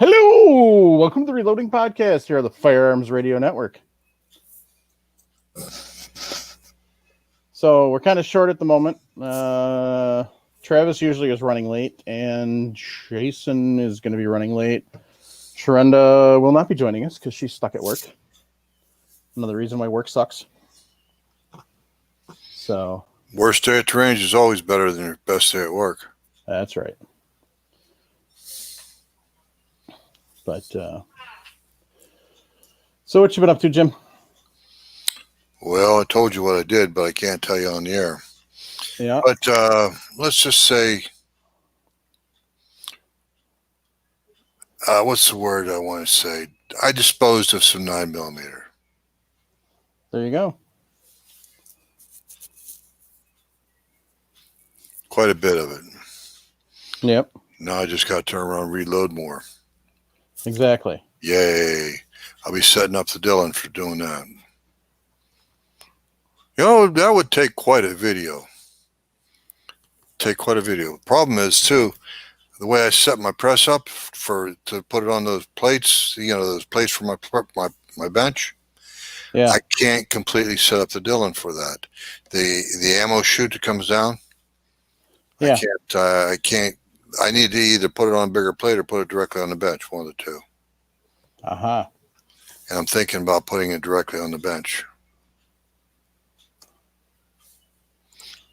Hello, welcome to the Reloading Podcast here on the Firearms Radio Network. So we're kind of short at the moment. Travis usually is running late, and Jason is going to be running late. Sharenda will not be joining us because she's stuck at work. Another reason why work sucks. So worst day at the range is always better than your best day at work. That's right. But so what you been up to, Jim? Well, I told you what I did, but I can't tell you on the air. Yeah. But let's just say, what's the word I want to say? I disposed of some 9mm. There you go. Quite a bit of it. Yep. Now I just got to turn around and reload more. Exactly. Yay. I'll be setting up the Dylan for doing that. You know, that would take quite a video. The problem is, too, the way I set my press up to put it on those plates, those plates for my bench. Yeah. I can't completely set up the Dylan for that. The ammo chute that comes down. Yeah. I can't. I need to either put it on a bigger plate or put it directly on the bench, one of the two. Uh-huh. And I'm thinking about putting it directly on the bench.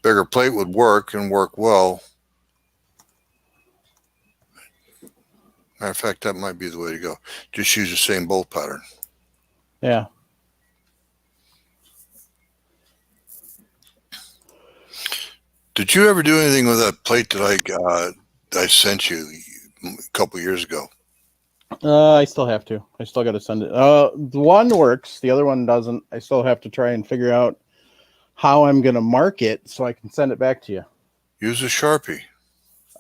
Bigger plate would work and work well. Matter of fact, that might be the way to go. Just use the same bolt pattern. Yeah. Did you ever do anything with that plate that I sent you a couple years ago? I still have to. I still got to send it. The one works. The other one doesn't. I still have to try and figure out how I'm going to mark it so I can send it back to you. Use a Sharpie.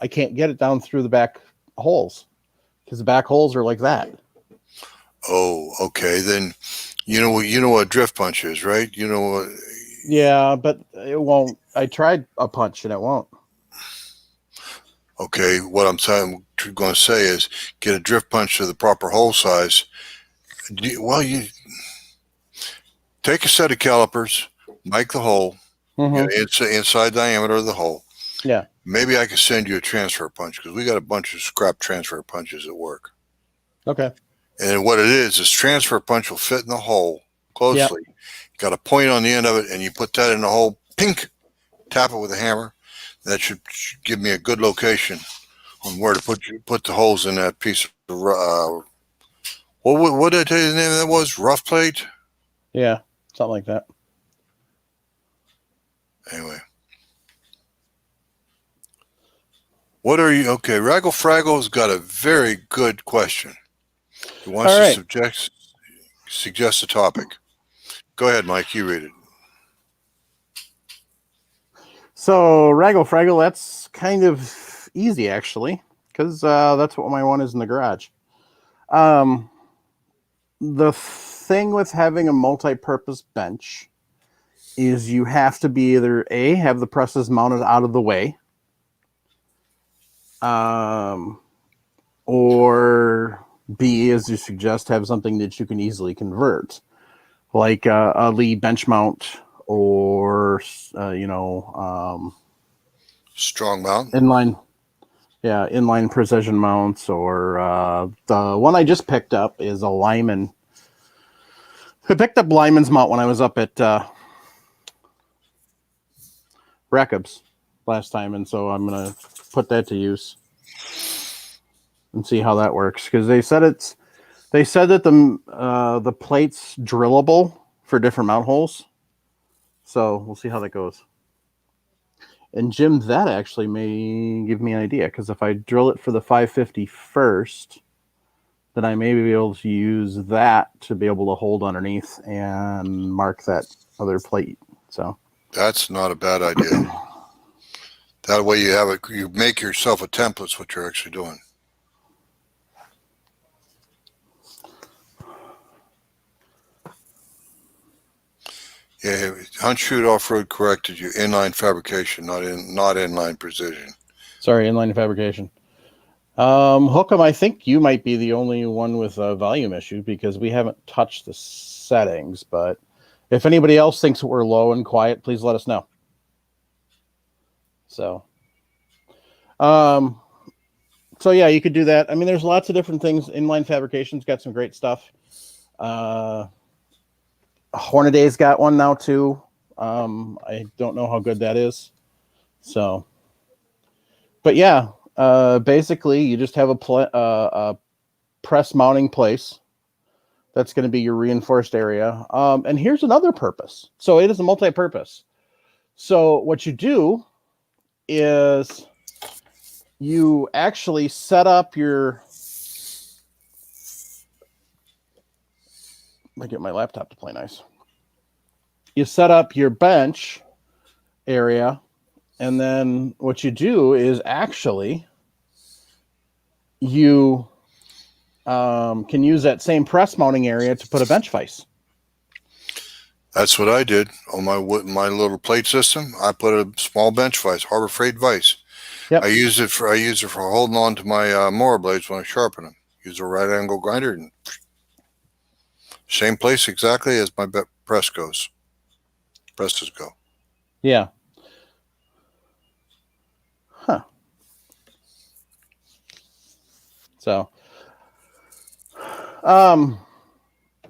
I can't get it down through the back holes because the back holes are like that. Oh, okay. Then you know what drift punch is, right? You know what? Yeah, but it won't. I tried a punch and it won't. Okay, what I'm going to say is get a drift punch to the proper hole size. You take a set of calipers, make the hole, it's inside diameter of the hole. Yeah. Maybe I could send you a transfer punch because we got a bunch of scrap transfer punches at work. Okay. And what it is transfer punch will fit in the hole closely. Yep. Got a point on the end of it, and you put that in the hole, pink, tap it with a hammer. That should give me a good location on where to put the holes in that piece of what did I tell you the name of that was? Rough plate? Yeah, something like that. Anyway. What are you? Okay, Raggle Fraggle's got a very good question. He wants to suggest a topic. Go ahead, Mike. You read it. So, Raggle Fraggle, that's kind of easy, actually, because that's what my one is in the garage. The thing with having a multi-purpose bench is you have to be either A, have the presses mounted out of the way, or B, as you suggest, have something that you can easily convert, like a Lee bench mount or, strong mount. Inline precision mounts, or the one I just picked up is a Lyman. I picked up Lyman's mount when I was up at Rackab's last time, and so I'm going to put that to use and see how that works, because they said that the plate's drillable for different mount holes, so we'll see how that goes. And Jim, that actually may give me an idea, because if I drill it for the 550 first, then I may be able to use that to be able to hold underneath and mark that other plate. So that's not a bad idea. That way you have it. You make yourself a template. That's what you're actually doing. Yeah, Hunt Shoot Off-Road corrected you. Inline fabrication, not inline precision. Sorry, inline fabrication. Hookem, I think you might be the only one with a volume issue because we haven't touched the settings. But if anybody else thinks we're low and quiet, please let us know. So, so yeah, you could do that. I mean, there's lots of different things. Inline Fabrication's got some great stuff. Hornaday's got one now too. I don't know how good that is. So, but yeah, basically you just have a press mounting place. That's going to be your reinforced area. And here's another purpose. So it is a multi-purpose. So what you do is you actually set up your... Let me get my laptop to play nice. You set up your bench area, and then what you do is actually you can use that same press mounting area to put a bench vise. That's what I did on my little plate system. I put a small bench vise, Harbor Freight vise. Yep. I use it for holding on to my mower blades when I sharpen them. Use a right angle grinder and same place exactly as my presses go. Yeah. Huh. So,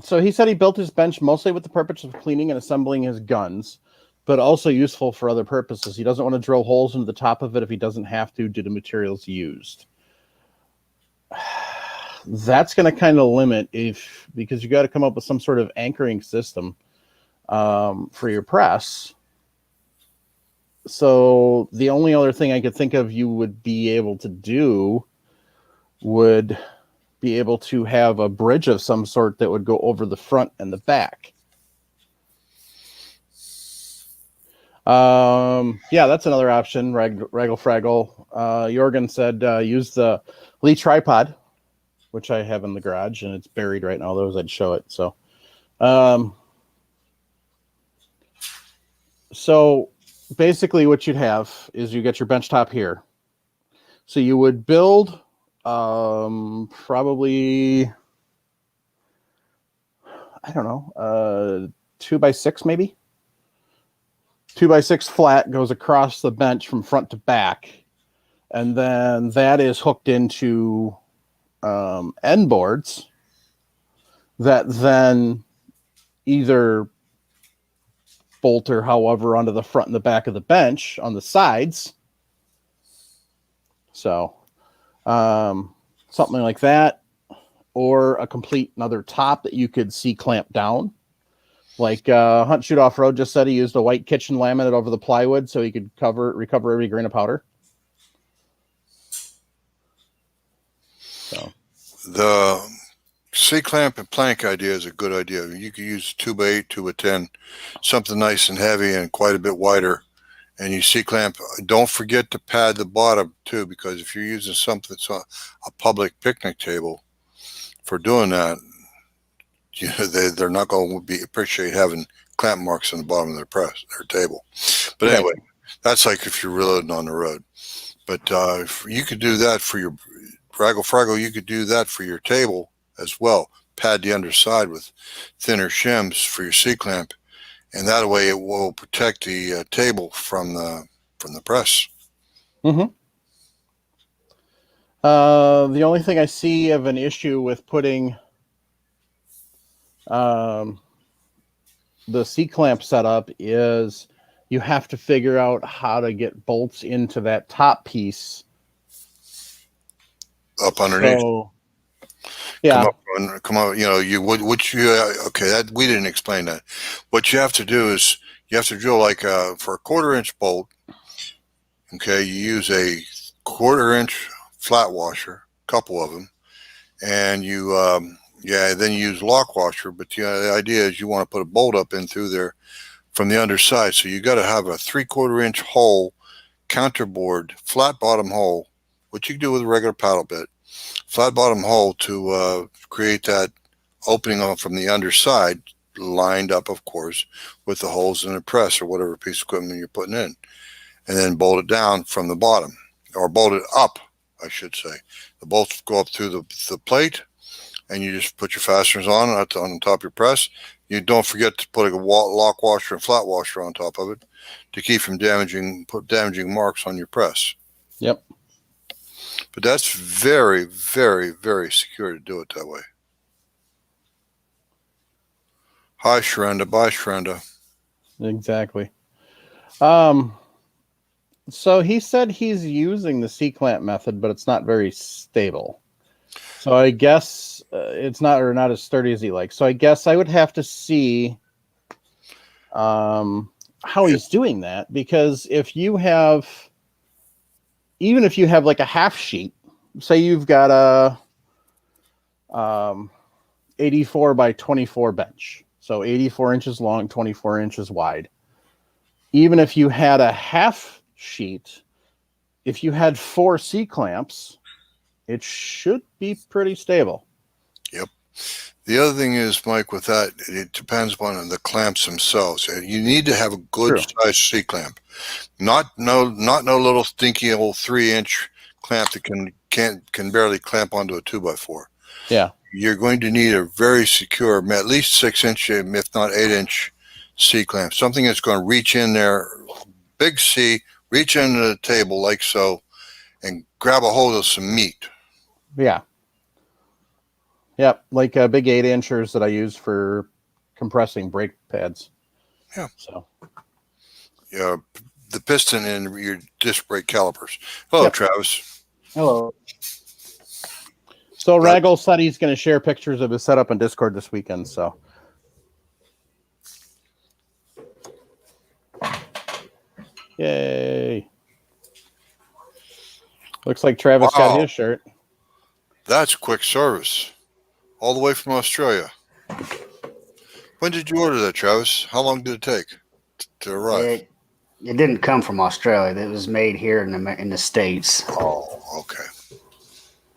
so he said he built his bench mostly with the purpose of cleaning and assembling his guns, but also useful for other purposes. He doesn't want to drill holes into the top of it if he doesn't have to due to materials used. That's going to kind of limit because you got to come up with some sort of anchoring system for your press. So the only other thing I could think of you would be able to do would be able to have a bridge of some sort that would go over the front and the back. Yeah, that's another option. Raggle Fraggle. Jorgen said use the Lee tripod, which I have in the garage, and it's buried right now. Otherwise, I'd show it. So, so basically, what you'd have is you get your bench top here. So you would build probably, I don't know, 2x6 maybe. 2x6 flat goes across the bench from front to back, and then that is hooked into end boards that then either bolt or however onto the front and the back of the bench on the sides. So something like that, or a complete another top that you could C-clamp down. Like Hunt Shoot Off Road just said he used a white kitchen laminate over the plywood so he could recover every grain of powder. So the C-clamp and plank idea is a good idea. You could use 2x8, 2x10, something nice and heavy and quite a bit wider. And you C-clamp. Don't forget to pad the bottom too, because if you're using something that's a public picnic table for doing that, you know, they're not going to appreciate having clamp marks on the bottom of their table. But anyway, that's like if you're reloading on the road. But you could do that for your Raggle Fraggle. You could do that for your table as well. Pad the underside with thinner shims for your C-clamp, and that way it will protect the table from the press. Mm-hmm. The only thing I see of an issue with putting the C-clamp setup is you have to figure out how to get bolts into that top piece up underneath. So, yeah, come up. You know, okay. That we didn't explain that. What you have to do is you have to drill like for a 1/4-inch bolt. Okay, you use a 1/4-inch flat washer, a couple of them, and you then you use lock washer. But the idea is you want to put a bolt up in through there from the underside. So you got to have a 3/4-inch hole, counterboard, flat bottom hole, which you can do with a regular paddle bit, flat bottom hole to create that opening on from the underside, lined up, of course, with the holes in the press or whatever piece of equipment you're putting in, and then bolt it down from the bottom, or bolt it up I should say. The bolts go up through the plate, and you just put your fasteners on the top of your press. You don't forget to put a lock washer and flat washer on top of it to keep from damaging marks on your press. Yep. But that's very, very, very secure to do it that way. Hi, Sharenda. Bye, Sharenda. Exactly. So he said he's using the C-clamp method, but it's not very stable. So I guess it's not as sturdy as he likes. So I guess I would have to see how he's doing that, because if you have like a half sheet, say you've got a 84 by 24 bench, so 84 inches long, 24 inches wide. Even if you had a half sheet, if you had 4 C-clamps, it should be pretty stable. Yep. The other thing is, Mike, with that, it depends upon the clamps themselves. You need to have a good size C-clamp, not no little stinky old 3-inch clamp that can barely clamp onto a 2x4. Yeah. You're going to need a very secure, at least 6-inch, if not 8-inch C-clamp, something that's going to reach in there, big C, reach into the table like so, and grab a hold of some meat. Yeah. Yep, like big 8-inchers that I use for compressing brake pads. Yeah. So. Yeah, the piston in your disc brake calipers. Hello, yep. Travis. Hello. So Raggle said he's going to share pictures of his setup on Discord this weekend. So. Yay. Looks like Travis got his shirt. That's quick service. All the way from Australia. When did you order that, Travis? How long did it take to arrive? It didn't come from Australia. It was made here in the States. Oh, okay.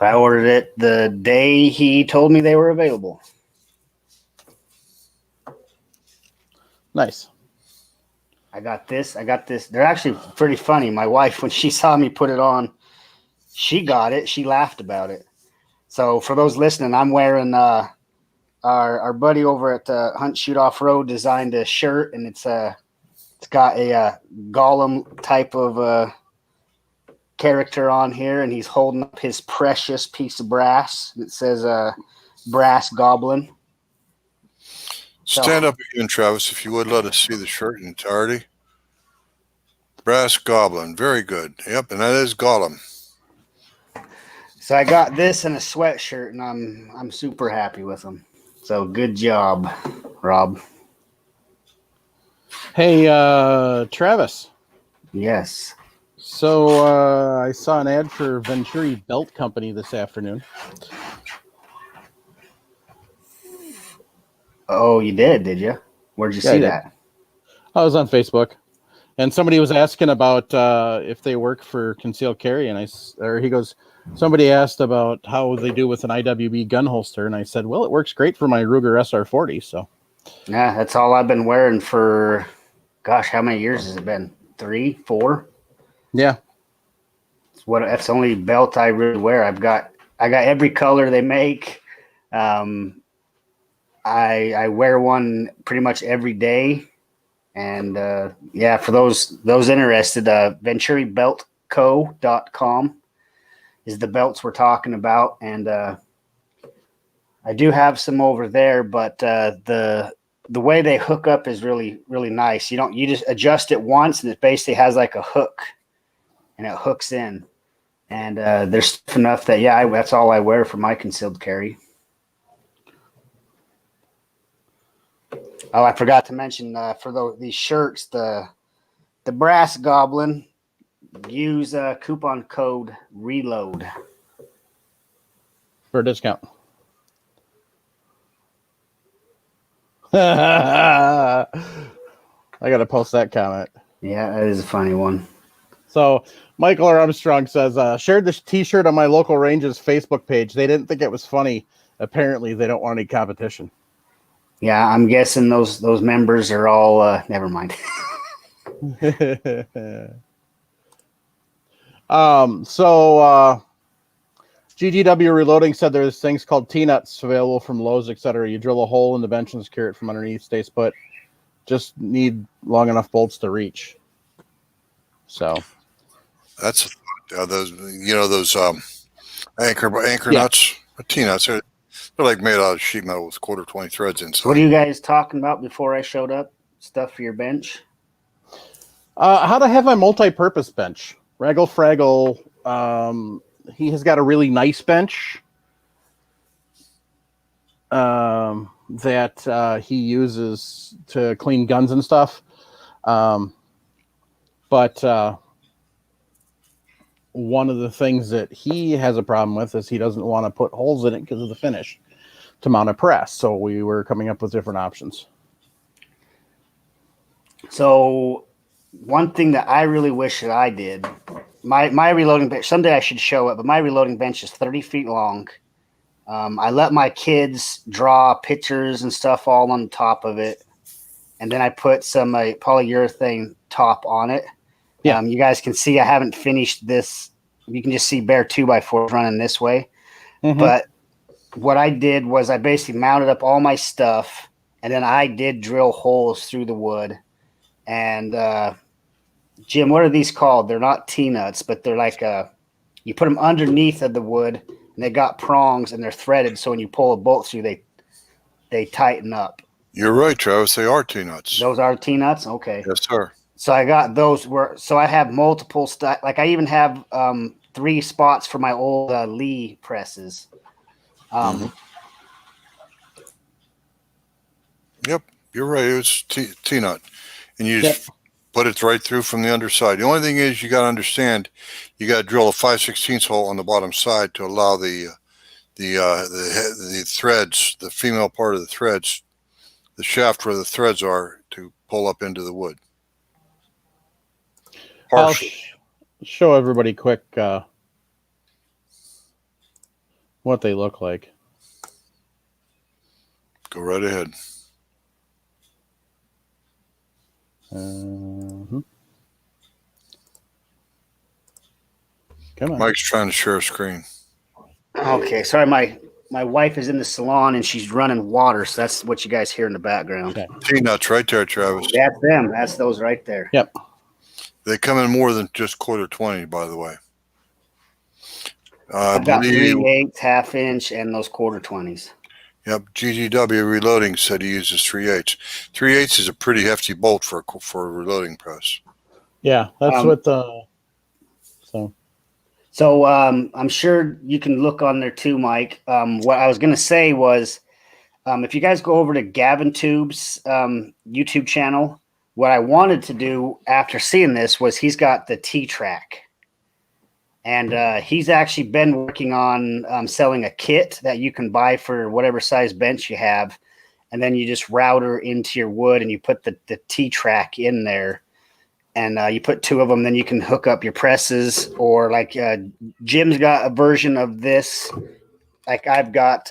I ordered it the day he told me they were available. Nice. I got this. They're actually pretty funny. My wife, when she saw me put it on, she got it. She laughed about it. So for those listening, I'm wearing our buddy over at Hunt Shoot Off Road designed a shirt, and it's got a golem type of character on here, and he's holding up his precious piece of brass. It says brass goblin. Stand up again, Travis, if you would. Let us see the shirt in entirety. Brass goblin, very good. Yep, and that is Gollum. So I got this and a sweatshirt, and I'm super happy with them. So good job, Rob. Hey, Travis. Yes. So I saw an ad for Venturi Belt Company this afternoon. Oh, you did you? Where'd you see that? I was on Facebook, and somebody was asking about if they work for concealed carry, and he goes, somebody asked about how they do with an IWB gun holster, and I said, well, it works great for my Ruger SR40. So, yeah, that's all I've been wearing for, gosh, how many years has it been? 3, 4? Yeah. That's the only belt I really wear. I got every color they make. I wear one pretty much every day. And yeah, for those interested, venturibeltco.com is the belts we're talking about. And I do have some over there, but the way they hook up is really, really nice. You just adjust it once, and it basically has like a hook, and it hooks in. And there's stuff enough that, yeah, that's all I wear for my concealed carry. Oh, I forgot to mention for these shirts, the Brass Goblin, use coupon code RELOAD for a discount. I got to post that comment. Yeah, that is a funny one. So Michael Armstrong says, shared this t-shirt on my local range's Facebook page. They didn't think it was funny. Apparently they don't want any competition. Yeah, I'm guessing those members are all never mind. So GGW Reloading said there's things called T-nuts available from Lowe's, etc. You drill a hole in the bench and secure it from underneath, stays put. Just need long enough bolts to reach. So that's those anchor Yeah. nuts, T-nuts. They're like made out of sheet metal with 1/4 threads inside. What are you guys talking about before I showed up? Stuff for your bench? How to have my multi-purpose bench. Raggle Fraggle, he has got a really nice bench that he uses to clean guns and stuff. But one of the things that he has a problem with is he doesn't want to put holes in it because of the finish to mount a press. So we were coming up with different options. So one thing that I really wish that I did, my reloading bench, someday I should show it, but my reloading bench is 30 feet long. I let my kids draw pictures and stuff all on the top of it. And then I put some polyurethane top on it. Yeah. You guys can see I haven't finished this. You can just see bare 2x4 running this way. Mm-hmm. But what I did was I basically mounted up all my stuff, and then I did drill holes through the wood. And Jim, what are these called? They're not T-nuts, but they're like you put them underneath of the wood, and they got prongs, and they're threaded. So when you pull a bolt through, they tighten up. You're right, Travis. They are T-nuts. Those are T-nuts? Okay. Yes, sir. So I got those. So I have multiple stuff. Like I even have 3 spots for my old Lee presses. Yep, you're right. It was T-nut. And you just put it right through from the underside. The only thing is you got to understand, you got to drill a 5/16 hole on the bottom side to allow the threads, the female part of the threads, the shaft where the threads are, to pull up into the wood. I'll show everybody quick what they look like. Go right ahead. Come on. Mike's trying to share a screen. Okay, sorry, my wife is in the salon and she's running water, so that's what you guys hear in the background. Okay. T-nuts right there, Travis. That's them. That's those right there. Yep. They come in more than just 1/4, by the way. I've got 3/8, half-inch, and those 1/4. Yep. GGW Reloading said he uses 3/8. 3/8 is a pretty hefty bolt for a reloading press. Yeah, that's what the. So I'm sure you can look on there too, Mike. What I was going to say was, if you guys go over to Gavin Tube's YouTube channel, what I wanted to do after seeing this was he's got the T-Track. And he's actually been working on selling a kit that you can buy for whatever size bench you have. And then you just router into your wood and you put the T-Track in there. And you put 2 of them, then you can hook up your presses. Or like Jim's got a version of this. Like I've got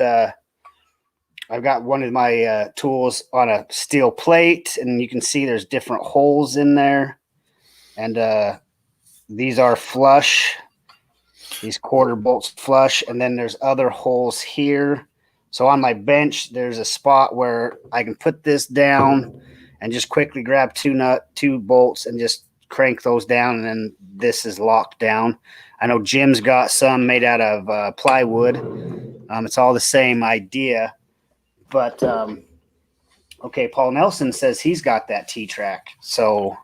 one of my tools on a steel plate, and you can see there's different holes in there. And these are flush. These 1/4 bolts flush, and then there's other holes here. So on my bench, there's a spot where I can put this down and just quickly grab 2 bolts and just crank those down, and then this is locked down. I know Jim's got some made out of plywood. It's all the same idea. But, okay, Paul Nelson says he's got that T-Track. So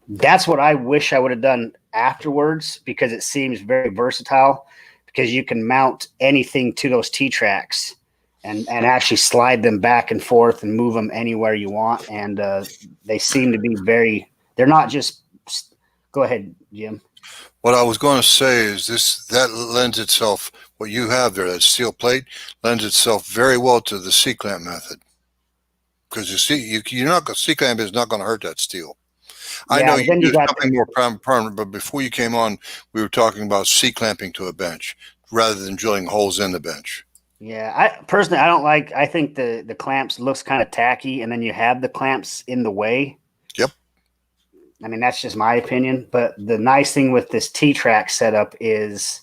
that's what I wish I would have done afterwards, because it seems very versatile, because you can mount anything to those T-Tracks and actually slide them back and forth and move them anywhere you want. And they seem to be they're not just, go ahead, Jim. What I was going to say is that lends itself, what you have there, that steel plate, lends itself very well to the C-clamp method. Because C-clamp is not going to hurt that steel. I know you do something more permanent, but before you came on, we were talking about C-clamping to a bench rather than drilling holes in the bench. Yeah, I think the clamps looks kind of tacky, and then you have the clamps in the way. Yep. I mean, that's just my opinion. But the nice thing with this T-Track setup is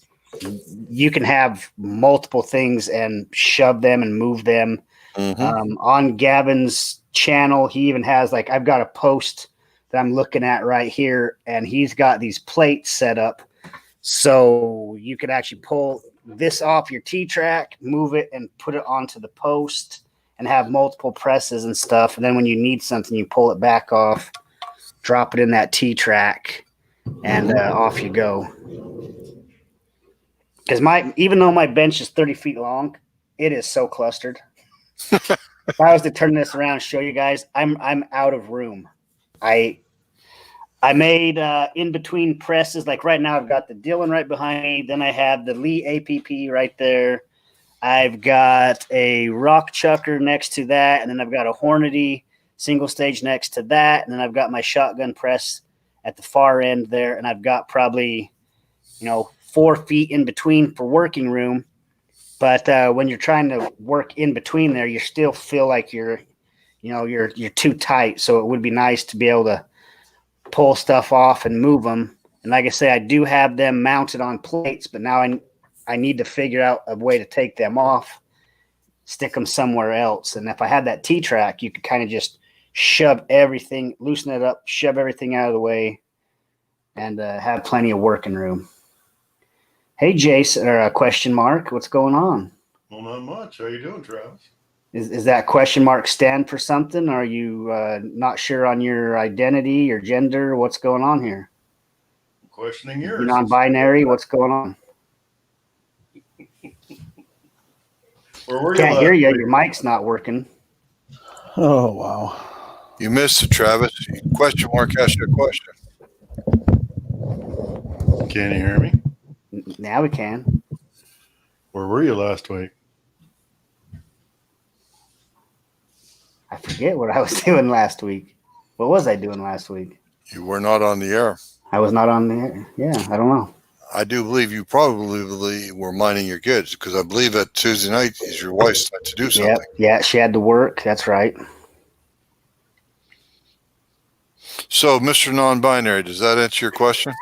you can have multiple things and shove them and move them. On Gavin's channel, he even has, like, I've got a post that I'm looking at right here, and he's got these plates set up so you could actually pull this off your T-track, move it, and put it onto the post, and have multiple presses and stuff. And then when you need something, you pull it back off, drop it in that T-track, and off you go. Because even though my bench is 30 feet long, it is so clustered. If I was to turn this around and show you guys, I'm out of room. I made in between presses, like right now I've got the Dillon right behind me. Then I have the Lee APP right there. I've got a rock chucker next to that, and then I've got a Hornady single stage next to that, and then I've got my shotgun press at the far end there, and I've got probably 4 feet in between for working room. But when you're trying to work in between there, you still feel like you're too tight. So it would be nice to be able to pull stuff off and move them. And like I say, I do have them mounted on plates, but now I need to figure out a way to take them off, stick them somewhere else. And if I had that T-track, you could kind of just shove everything, loosen it up, shove everything out of the way, and have plenty of working room. Hey, Jason, or question mark, what's going on? Well, not much. How you doing, Travis? Is that question mark stand for something? Are you not sure on your identity or gender? What's going on here? I'm questioning yours. You're non-binary. What's going on? Where were you? Can't hear you. Your mic's not working. Oh, wow. You missed it, Travis. Question mark asked you a question. Can you hear me? Now we can. Where were you last week? I forget what I was doing last week. What was I doing last week? You were not on the air. I was not on the air. Yeah, I don't know. I do believe you probably were minding your kids, because I believe that Tuesday night is your wife's night to do something. Yeah, she had to work. That's right. So, Mr. Non-Binary, does that answer your question?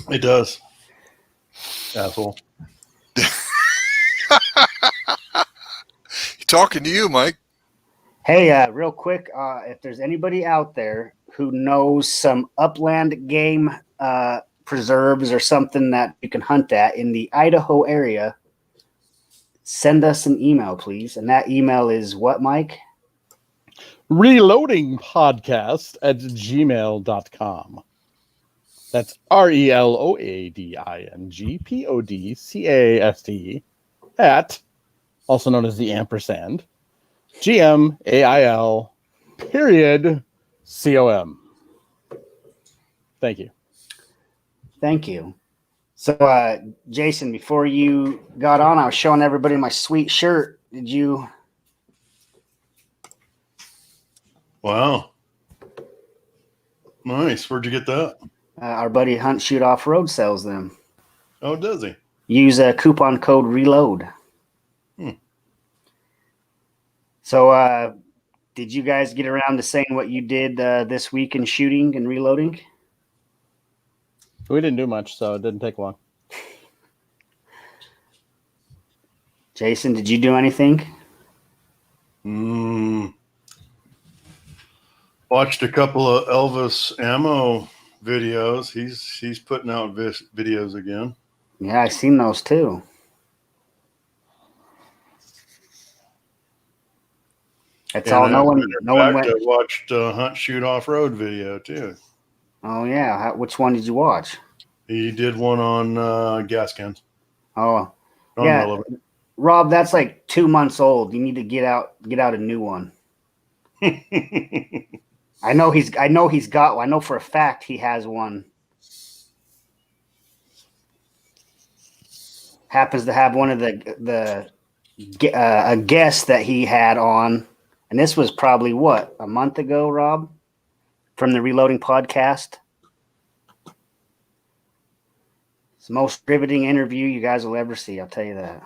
It does. Asshole. Talking to you, Mike. Hey, real quick, if there's anybody out there who knows some upland game preserves or something that you can hunt at in the Idaho area, send us an email, please. And that email is what, Mike? reloadingpodcast@gmail.com. That's reloadingpodcast at, also known as the ampersand, GMAIL.com. Thank you. Thank you. So, Jason, before you got on, I was showing everybody my sweet shirt. Did you? Wow. Nice. Where'd you get that? Our buddy Hunt Shoot Off Road sells them. Oh, does he? Use a coupon code RELOAD. So, did you guys get around to saying what you did this week in shooting and reloading? We didn't do much, so it didn't take long. Jason, did you do anything? Watched a couple of Elvis Ammo videos. He's putting out videos again. Yeah, I seen those too. That's And all. No one went. I watched Hunt Shoot Off Road video too. Oh yeah, which one did you watch? He did one on gas cans. Oh, yeah, Rob, that's like 2 months old. You need to get out a new one. I know he's got one. I know for a fact he has one. Happens to have one of a guest that he had on, and this was probably what, a month ago, Rob, from the Reloading podcast. It's the most riveting interview you guys will ever see. I'll tell you that.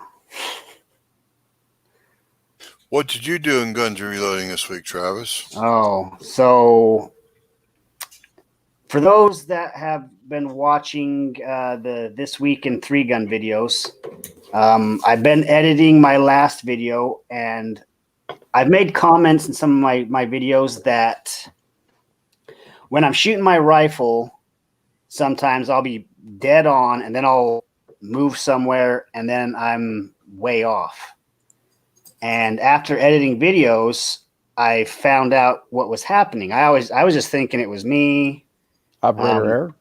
What did you do in Guns and Reloading this week, Travis? Oh, so For those that have been watching the This Week in 3-Gun videos, I've been editing my last video, and I've made comments in some of my videos that when I'm shooting my rifle, sometimes I'll be dead on, and then I'll move somewhere, and then I'm way off. And after editing videos, I found out what was happening. I was just thinking it was me. Operator error.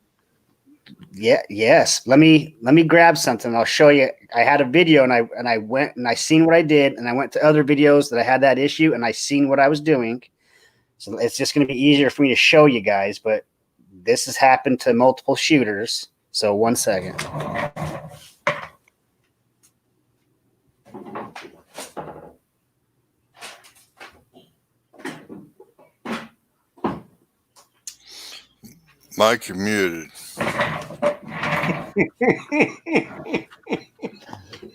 Yeah. Yes. Let me grab something. I'll show you. I had a video, and I went and I seen what I did, and I went to other videos that I had that issue, and I seen what I was doing. So it's just going to be easier for me to show you guys. But this has happened to multiple shooters. So 1 second. Mike, you're muted.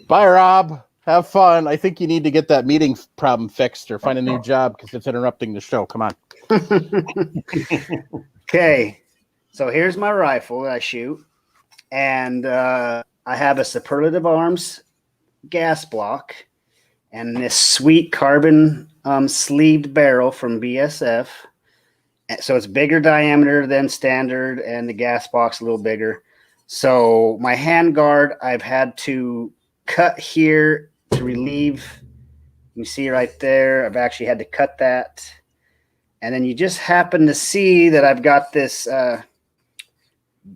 Bye, Rob. Have fun. I think you need to get that meeting problem fixed or find a new job because it's interrupting the show. Come on. Okay. So here's my rifle that I shoot. And I have a Superlative Arms gas block and this sweet carbon sleeved barrel from BSF. So it's bigger diameter than standard, and the gas box a little bigger. So my handguard, I've had to cut here to relieve. You see right there, I've actually had to cut that. And then you just happen to see that I've got this.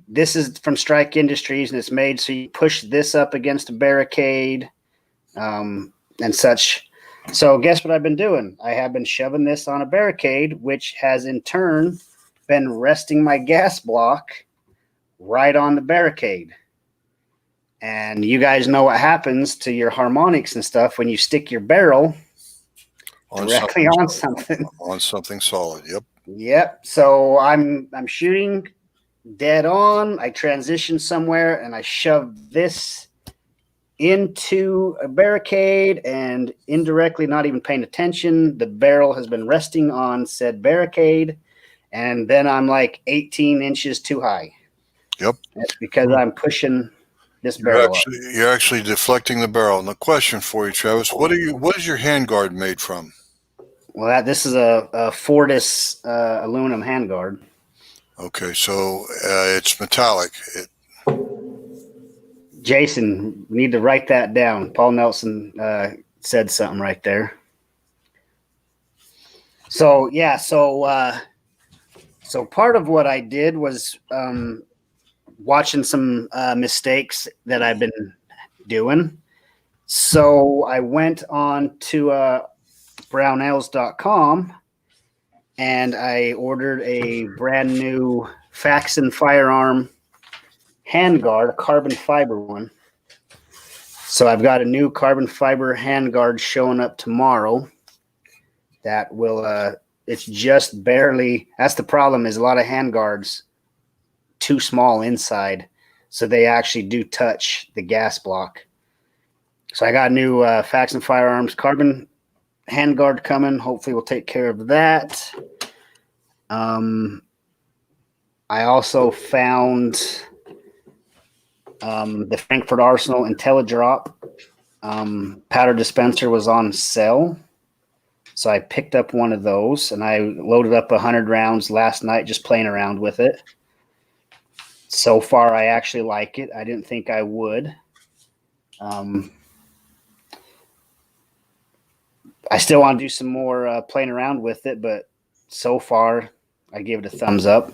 This is from Strike Industries, and it's made so you push this up against a barricade and such. So guess what I've been doing? I have been shoving this on a barricade, which has in turn been resting my gas block right on the barricade. And you guys know what happens to your harmonics and stuff when you stick your barrel directly on something. On something solid. Yep. Yep. So I'm shooting dead on. I transition somewhere and I shove this into a barricade, and indirectly, not even paying attention, the barrel has been resting on said barricade, and then I'm like 18 inches too high. Yep. That's because I'm pushing this barrel up. You're actually deflecting the barrel. And the question for you, Travis, what is your handguard made from? Well, this is a Fortis aluminum handguard. Okay, so it's metallic. Jason, we need to write that down. Paul Nelson said something right there. So yeah, so part of what I did was watching some mistakes that I've been doing. So I went on to brownells.com and I ordered a brand new Faxon firearm handguard, a carbon fiber one. So I've got a new carbon fiber handguard showing up tomorrow that will it's just barely, that's the problem, is a lot of handguards too small inside, so they actually do touch the gas block. So I got a new Faxon Firearms carbon handguard coming. Hopefully we'll take care of that. I also found the Frankfurt Arsenal IntelliDrop powder dispenser was on sale. So I picked up one of those, and I loaded up 100 rounds last night just playing around with it. So far, I actually like it. I didn't think I would. I still want to do some more playing around with it, but so far, I give it a thumbs up.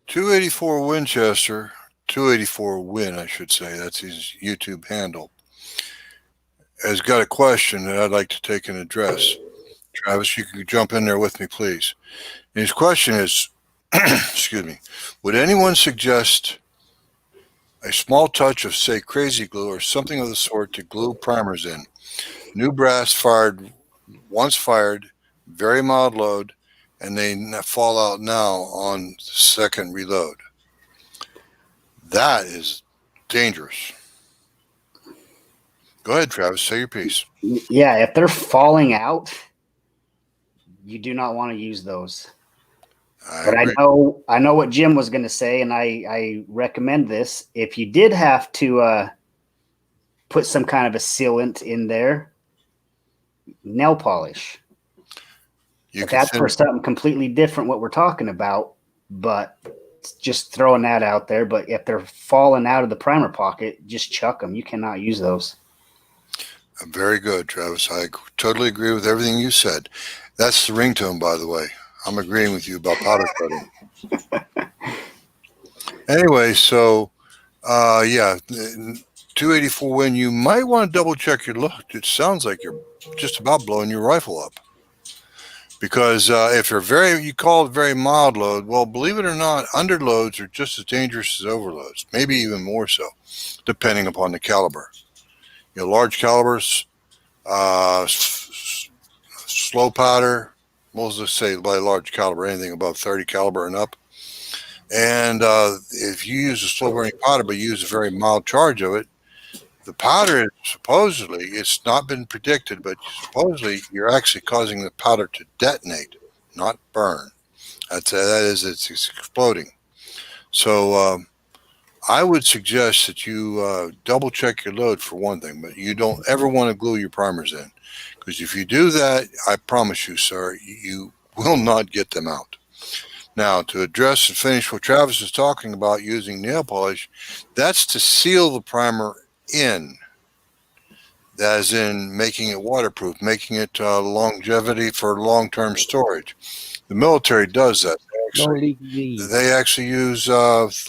284 Winchester, 284 Win, I should say. That's his YouTube handle. Has got a question that I'd like to take and address. Travis, you can jump in there with me, please. And his question is, excuse me, would anyone suggest a small touch of, say, crazy glue or something of the sort to glue primers in? New brass fired, once fired, very mild load, and they fall out now on second reload. That is dangerous. Go ahead, Travis. Say your piece. Yeah, if they're falling out, You do not want to use those. I But agree. I know what Jim was going to say, and I recommend this. If you did have to put some kind of a sealant in there, nail polish. You But can that's for finish. something completely different what we're talking about. But just throwing that out there. But if they're falling out of the primer pocket, just chuck them. You cannot use those. Very good, Travis. I totally agree with everything you said. That's the ringtone, by the way. I'm agreeing with you about powder coating. Anyway, so yeah, 284 Win. You might want to double check your load. It sounds like you're just about blowing your rifle up. Because if you call it very mild load, well, believe it or not, underloads are just as dangerous as overloads, maybe even more so, depending upon the caliber. Large calibers, slow powder, well, let's say by large caliber, anything above 30 caliber and up. And if you use a slow burning powder, but use a very mild charge of it, the powder is supposedly, it's not been predicted, but supposedly you're actually causing the powder to detonate, not burn. That is, it's exploding. So I would suggest that you double check your load for one thing, but you don't ever want to glue your primers in. Because if you do that, I promise you, sir, you will not get them out. Now, to address and finish what Travis is talking about using nail polish, that's to seal the primer in. That is in making it waterproof, making it longevity for long-term storage. The military does that. They actually use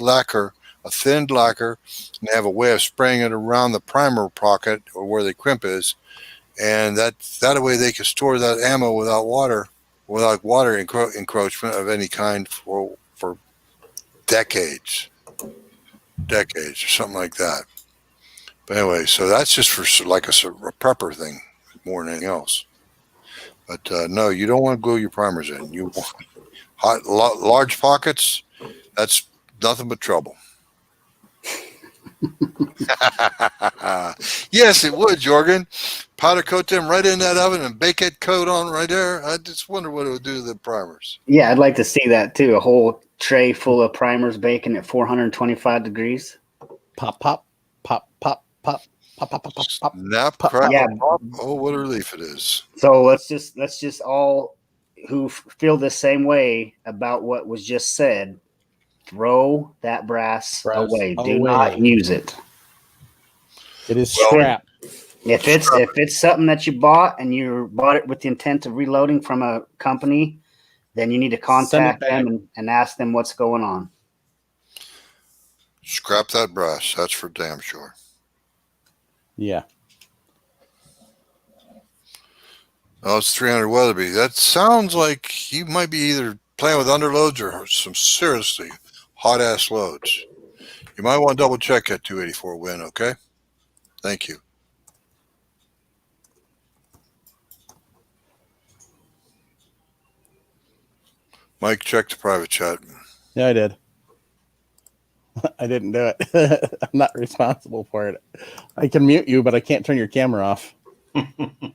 lacquer, a thinned lacquer, and they have a way of spraying it around the primer pocket or where the crimp is, and that way they can store that ammo without water encroachment of any kind for decades or something like that. But anyway, so that's just for like a prepper thing more than anything else. But no, you don't want to glue your primers in. You want large pockets. That's nothing but trouble. Yes, it would, Jorgen. Powder coat them right in that oven and bake that coat on right there. I just wonder what it would do to the primers. Yeah, I'd like to see that too. A whole tray full of primers baking at 425 degrees. Pop, pop, pop, pop, pop, pop, pop, pop, pop, pop. Snap, pop, crackle, yeah. pop. Oh, what a relief it is. So let's just all who feel the same way about what was just said, throw that brass away. Do not use it. It is scrap. If it's something that you bought and you bought it with the intent of reloading from a company, then you need to contact them and ask them what's going on. Scrap that brass. That's for damn sure. Yeah. Oh, it's 300 Weatherby. That sounds like he might be either playing with underloads or some seriously hot-ass loads. You might want to double check that 284 Win, okay? Thank you. Mike, check the private chat. Yeah, I did. I didn't do it. I'm not responsible for it. I can mute you, but I can't turn your camera off.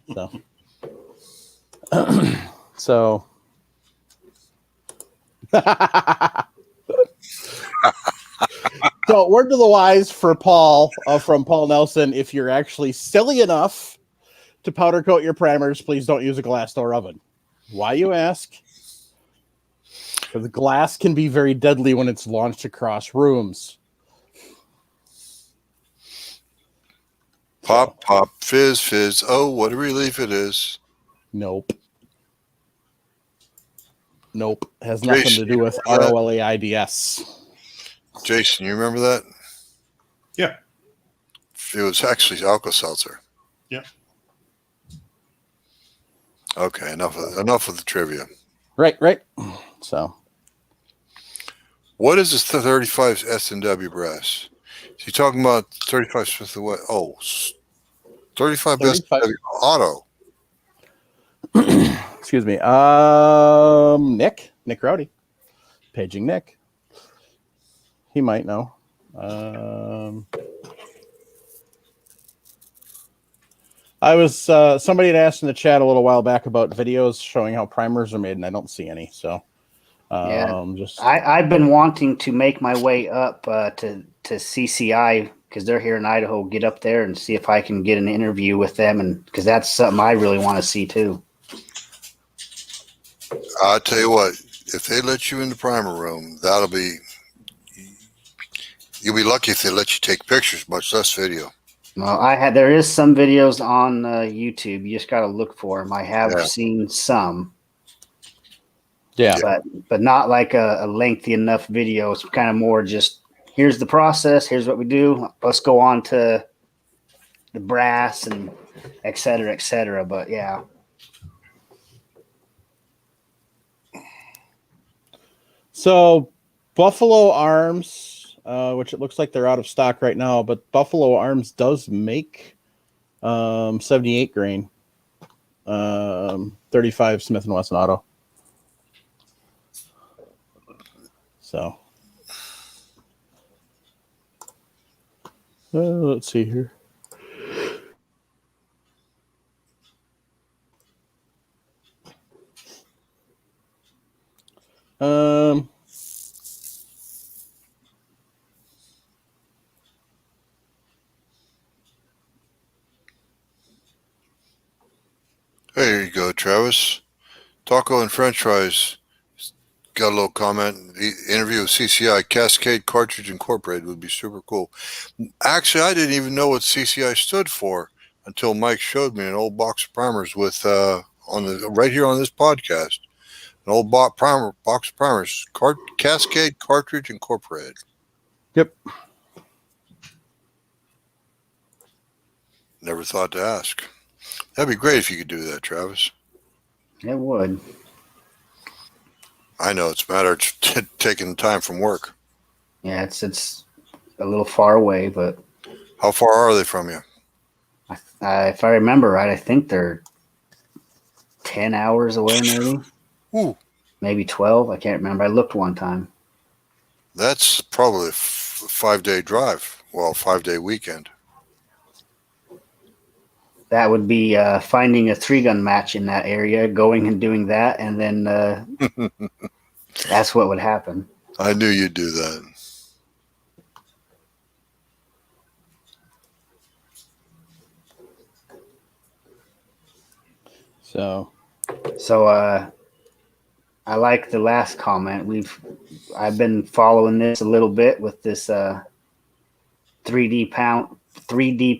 So. So, word to the wise for Paul from Paul Nelson: if you're actually silly enough to powder coat your primers, please don't use a glass door oven. Why, you ask? Because glass can be very deadly when it's launched across rooms. Pop, pop, fizz, fizz. Oh, what a relief it is. Nope. Has nothing Jason, to do with ROLAIDS. Jason, you remember that? Yeah. It was actually Alka-Seltzer. Yeah. Okay, enough of the trivia. Right. So. What is this 35 S&W brass? Is he talking about 35 Smith & Wesson? Oh, 35 S&W Auto. Excuse me. Nick Rowdy. Paging Nick. He might know. I was somebody had asked in the chat a little while back about videos showing how primers are made, and I don't see any. So I've been wanting to make my way up to CCI because they're here in Idaho. Get up there and see if I can get an interview with them, and because that's something I really want to see too. I'll tell you what, if they let you in the primer room, you'll be lucky if they let you take pictures, much less video. Well, there is some videos on YouTube. You just got to look for them. I have seen some. Yeah. But not like a lengthy enough video. It's kind of more just, here's the process. Here's what we do. Let's go on to the brass and et cetera, et cetera. But yeah. So Buffalo Arms, which it looks like they're out of stock right now, but Buffalo Arms does make 78 grain, 35 Smith & Wesson Auto. So let's see here. There you go, Travis. Taco and French fries. Got a little comment. The interview with CCI, Cascade Cartridge Incorporated, would be super cool. Actually, I didn't even know what CCI stood for until Mike showed me an old box of primers with right here on this podcast. An old box of primers, Cascade Cartridge Incorporated. Yep. Never thought to ask. That'd be great if you could do that, Travis. It would. I know it's a matter of taking the time from work. Yeah, it's a little far away, but how far are they from you? If I remember right, I think they're 10 hours away, maybe. Ooh. Maybe 12. I can't remember. I looked one time. That's probably a 5-day drive. Well, 5-day weekend. That would be finding a 3-gun match in that area, going and doing that, and then that's what would happen. I knew you'd do that. So I like the last comment. I've been following this a little bit with this 3D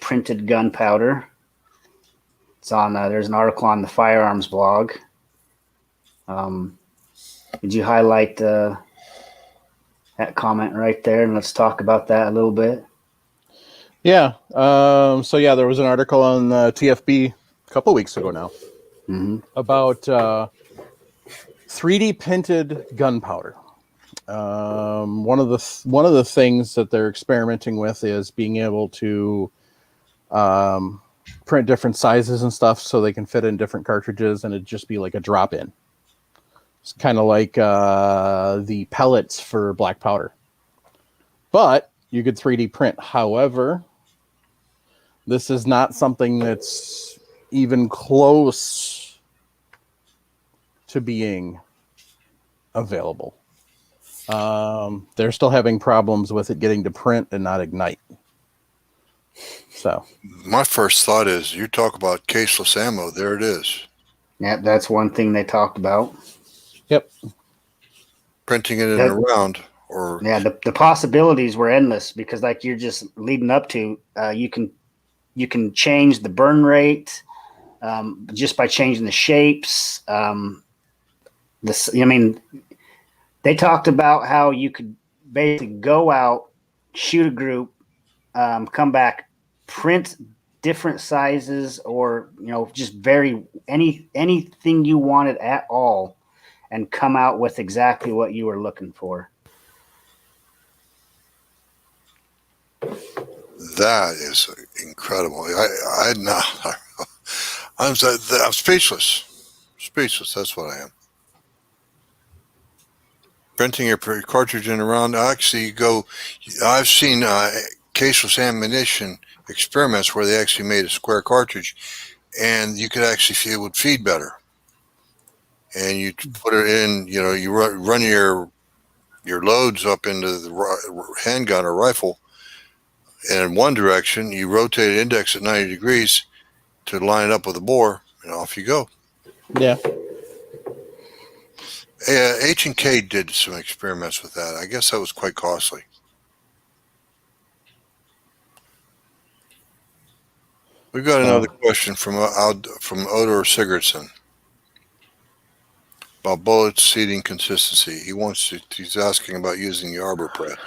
printed gunpowder. It's on. There's an article on the firearms blog. Did you highlight that comment right there? And let's talk about that a little bit. Yeah. So yeah, there was an article on TFB a couple weeks ago now about 3D printed gunpowder. One of the things that they're experimenting with is being able to print different sizes and stuff so they can fit in different cartridges, and it'd just be like a drop-in. It's kind of like the pellets for black powder, but you could 3D print. However, this is not something that's even close to being available. They're still having problems with it getting to print and not ignite. So my first thought is, you talk about caseless ammo. There it is. Yeah, that's one thing they talked about. Yep. Printing it in a round, or the possibilities were endless, because like you're just leading up to, you can change the burn rate just by changing the shapes. They talked about how you could basically go out, shoot a group, come back, print different sizes, or just anything you wanted at all, and come out with exactly what you were looking for. That is incredible. I'm speechless. Speechless. That's what I am. Printing your cartridge in around. Actually, I've seen caseless ammunition experiments where they actually made a square cartridge, and you could actually see it would feed better. And you put it in, you run your loads up into the handgun or rifle, and in one direction, you rotate the index at 90 degrees to line it up with the bore, and off you go. Yeah. H&K did some experiments with that. I guess that was quite costly. We've got another question from Odor Sigurdsson about bullet seating consistency. He's asking about using the Arbor press.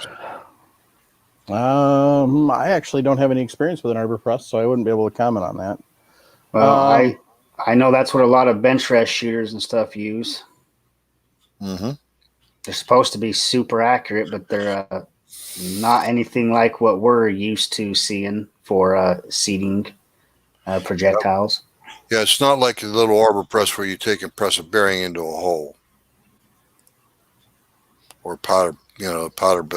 I actually don't have any experience with an Arbor press, so I wouldn't be able to comment on that. Well, I know that's what a lot of bench rest shooters and stuff use. Mm-hmm. They're supposed to be super accurate, but they're not anything like what we're used to seeing for seating projectiles. Yeah, it's not like a little Arbor press where you take and press a bearing into a hole, or powdered bearing, powdered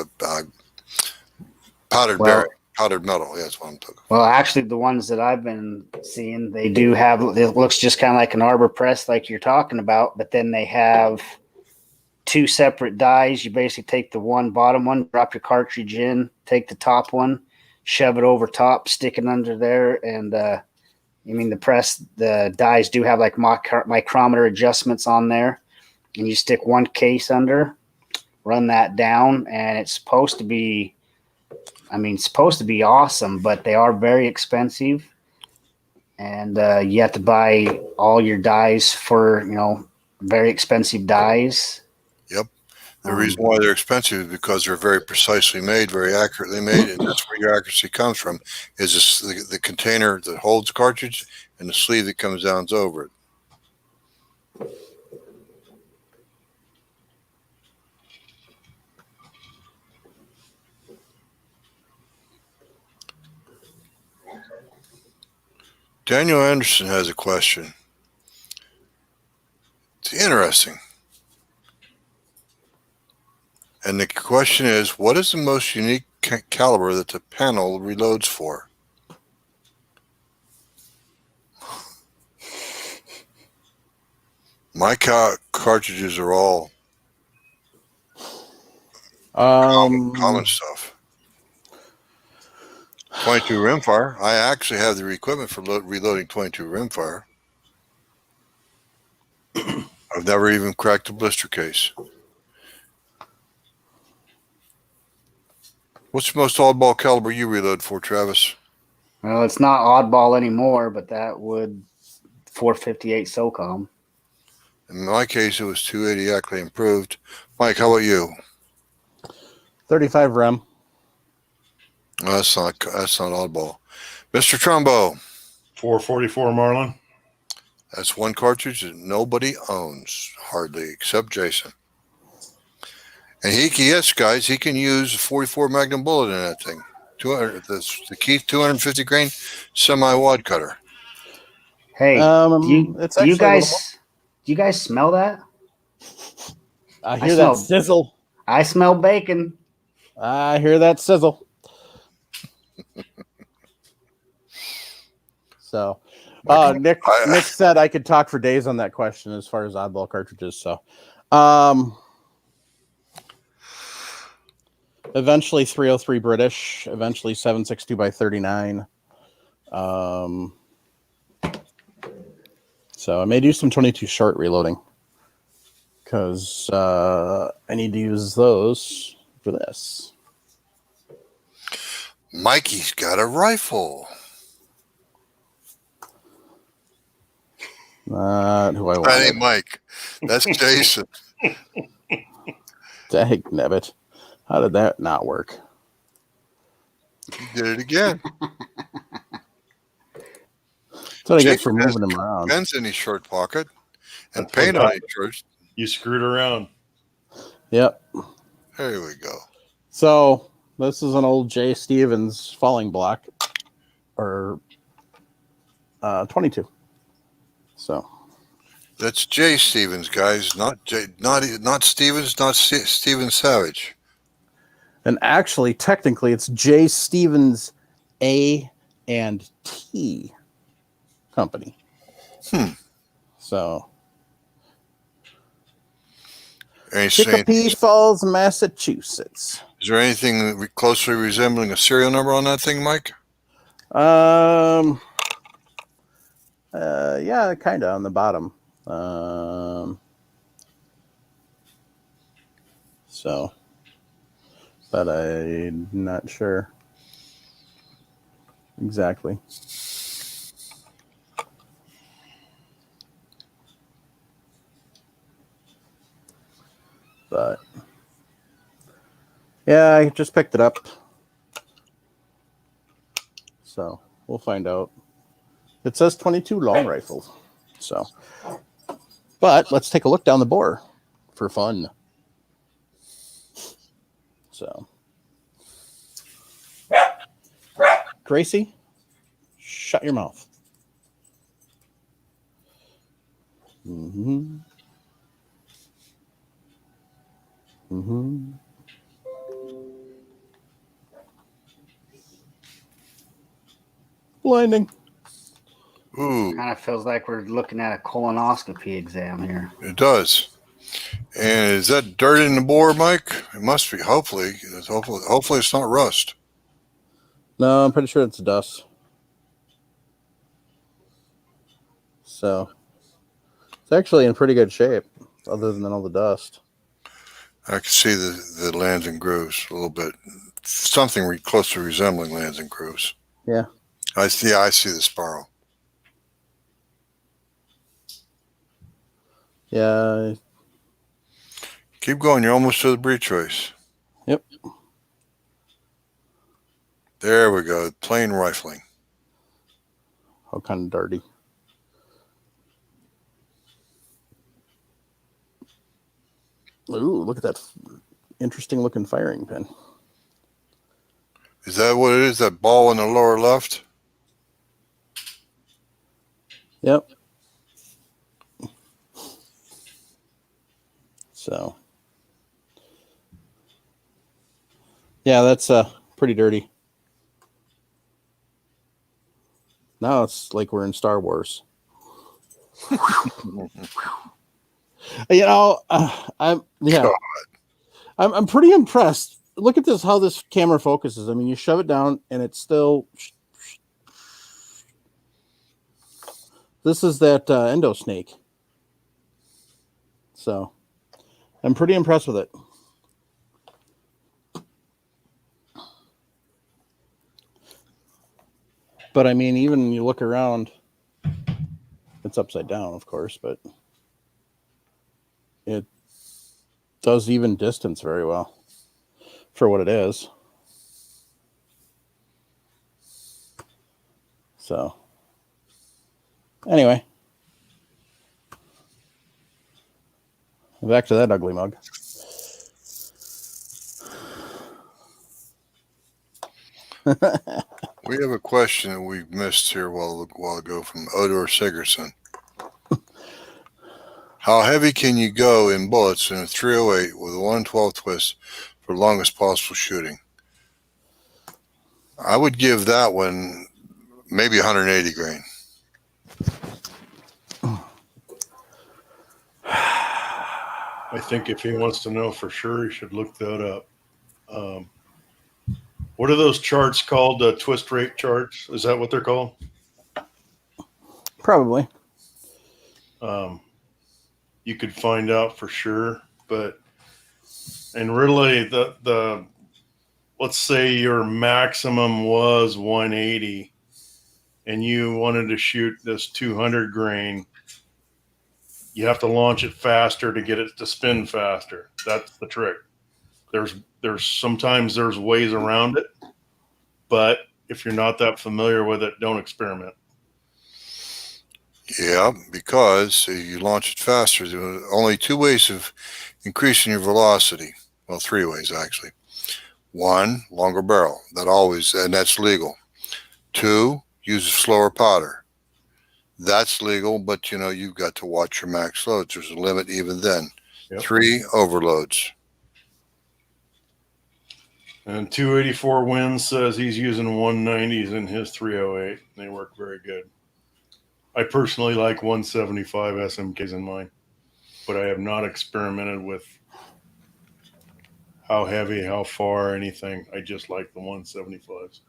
metal. Yeah, that's what I'm talking about. Well, actually, the ones that I've been seeing, they do have. It looks just kind of like an Arbor press, like you're talking about, but then they have two separate dies. You basically take the bottom one, drop your cartridge in, take the top one, shove it over top, stick it under there, and the dies do have like micrometer adjustments on there, and you stick one case under, run that down, and it's supposed to be awesome, but they are very expensive, and you have to buy all your dies for very expensive dies. Yep. The reason why they're expensive is because they're very precisely made, very accurately made, and that's where your accuracy comes from. Is the container that holds the cartridge and the sleeve that comes down over it. Daniel Anderson has a question. It's interesting. And the question is, what is the most unique caliber that the panel reloads for? My cartridges are all common stuff. 22 rimfire. I actually have the equipment for reloading 22 rimfire. I've never even cracked a blister case. What's the most oddball caliber you reload for, Travis? Well, it's not oddball anymore, but that would 458 SOCOM. In my case, it was 280 Ackley improved. Mike, how about you? 35 rem. No, that's not oddball. Mr. Trumbo. 444 Marlin. That's one cartridge that nobody owns, hardly, except Jason. And yes, guys, he can use a 44 Magnum bullet in that thing. The Keith 250 grain semi-wad cutter. Hey, do you guys smell that? I hear that sizzle. I smell bacon. I hear that sizzle. So, Nick said I could talk for days on that question as far as oddball cartridges. So, eventually 303 British, eventually 7.62 by 39. So I may do some 22 short reloading because I need to use those for this. Mikey's got a rifle. Not who I want. That ain't Mike. That's Jason. Dang nabbit. How did that not work? You did it again. That's what I get for moving them around. Pens in his short pocket and paint on his shirt. You screwed around. Yep. There we go. So this is an old J. Stevens falling block, or 22. So that's J. Stevens, guys, not Stevens, not Steven Savage. And actually, technically, it's J. Stevens A and T Company. So Anything, Chicopee Falls, Massachusetts. is there anything closely resembling a serial number on that thing, Mike? Yeah, kind of on the bottom. So, but I'm not sure exactly. But yeah, I just picked it up. So we'll find out. It says 22 long rifles. So, but let's take a look down the bore for fun. So, Gracie, shut your mouth. Mm-hmm. Mm-hmm. Blinding. Ooh, Kind of feels like we're looking at a colonoscopy exam here. it does. And is that dirt in the bore, Mike? It must be. Hopefully it's not rust. No, I'm pretty sure it's dust. So it's actually in pretty good shape, other than all the dust. I can see the lands and grooves a little bit. Something closely resembling lands and grooves. Yeah. I see the spiral. Yeah. Keep going. You're almost to the breech choice. Yep. There we go. Plain rifling. How kind of dirty. Ooh, look at that interesting looking firing pin. Is that what it is? That ball in the lower left? Yep. So, yeah, that's pretty dirty. Now it's like we're in Star Wars. You know, I'm pretty impressed. Look at this, how this camera focuses. I mean, you shove it down and it's still. This is that endo snake. So I'm pretty impressed with it. But I mean, even when you look around, it's upside down, of course, but it does even distance very well for what it is. So anyway, back to that ugly mug. We have a question that we missed here a while ago from Odor Sigerson. How heavy can you go in bullets in a 308 with a 112 twist for longest possible shooting? I would give that one maybe 180 grain. I think if he wants to know for sure, he should look that up. What are those charts called? Twist rate charts? Is that what they're called? Probably. You could find out for sure, and really the let's say your maximum was 180 and you wanted to shoot this 200 grain, you have to launch it faster to get it to spin faster. That's the trick. There's sometimes there's ways around it, but if you're not that familiar with it, don't experiment. Yeah, because you launch it faster. There are only two ways of increasing your velocity. Well, three ways actually. One, longer barrel. And that's legal. Two, use a slower powder. That's legal, but you've got to watch your max loads. There's a limit even then. Yep. 3, overloads. And 284 Wins says he's using 190s in his 308. They work very good. I personally like 175 SMKs in mine, but I have not experimented with how heavy, how far, anything. I just like the 175s.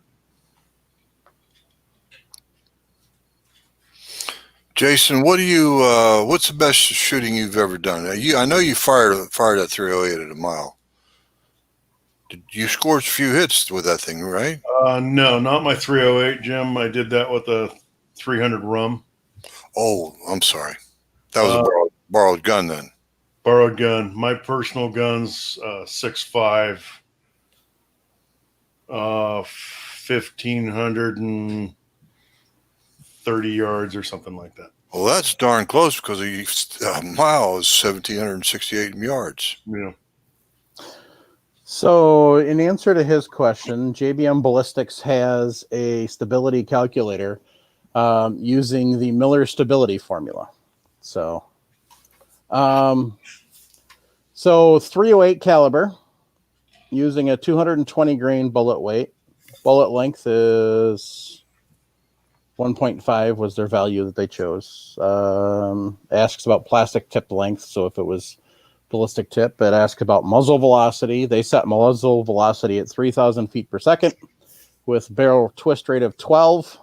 Jason, what's the best shooting you've ever done? I know you fired at 308 at a mile. You scored a few hits with that thing, right? No, not my 308, Jim. I did that with a 300 rum. Oh, I'm sorry. That was a borrowed gun then. Borrowed gun. My personal gun's 6.5, 1,530 yards or something like that. Well, that's darn close because a mile is 1,768 yards. Yeah. So, in answer to his question, JBM Ballistics has a stability calculator using the Miller stability formula. So 308 caliber using a 220 grain bullet weight. Bullet length is 1.5 was their value that they chose. Asks about plastic tip length. So if it was ballistic tip, it asks about muzzle velocity. They set muzzle velocity at 3,000 feet per second with barrel twist rate of 12.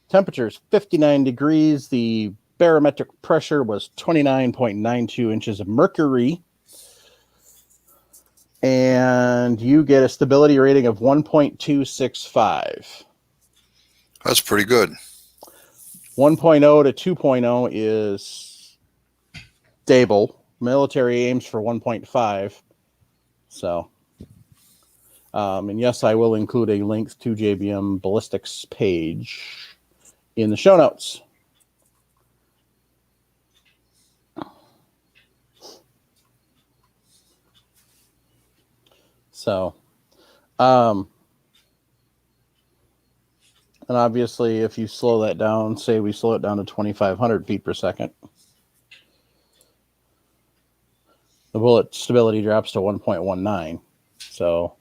Temperatures 59 degrees. The barometric pressure was 29.92 inches of mercury. And you get a stability rating of 1.265. That's pretty good. 1.0 to 2.0 is stable. Military aims for 1.5. So, and yes, I will include a link to JBM Ballistics page in the show notes. So, and obviously, if you slow that down, say we slow it down to 2,500 feet per second, the bullet stability drops to 1.19. So,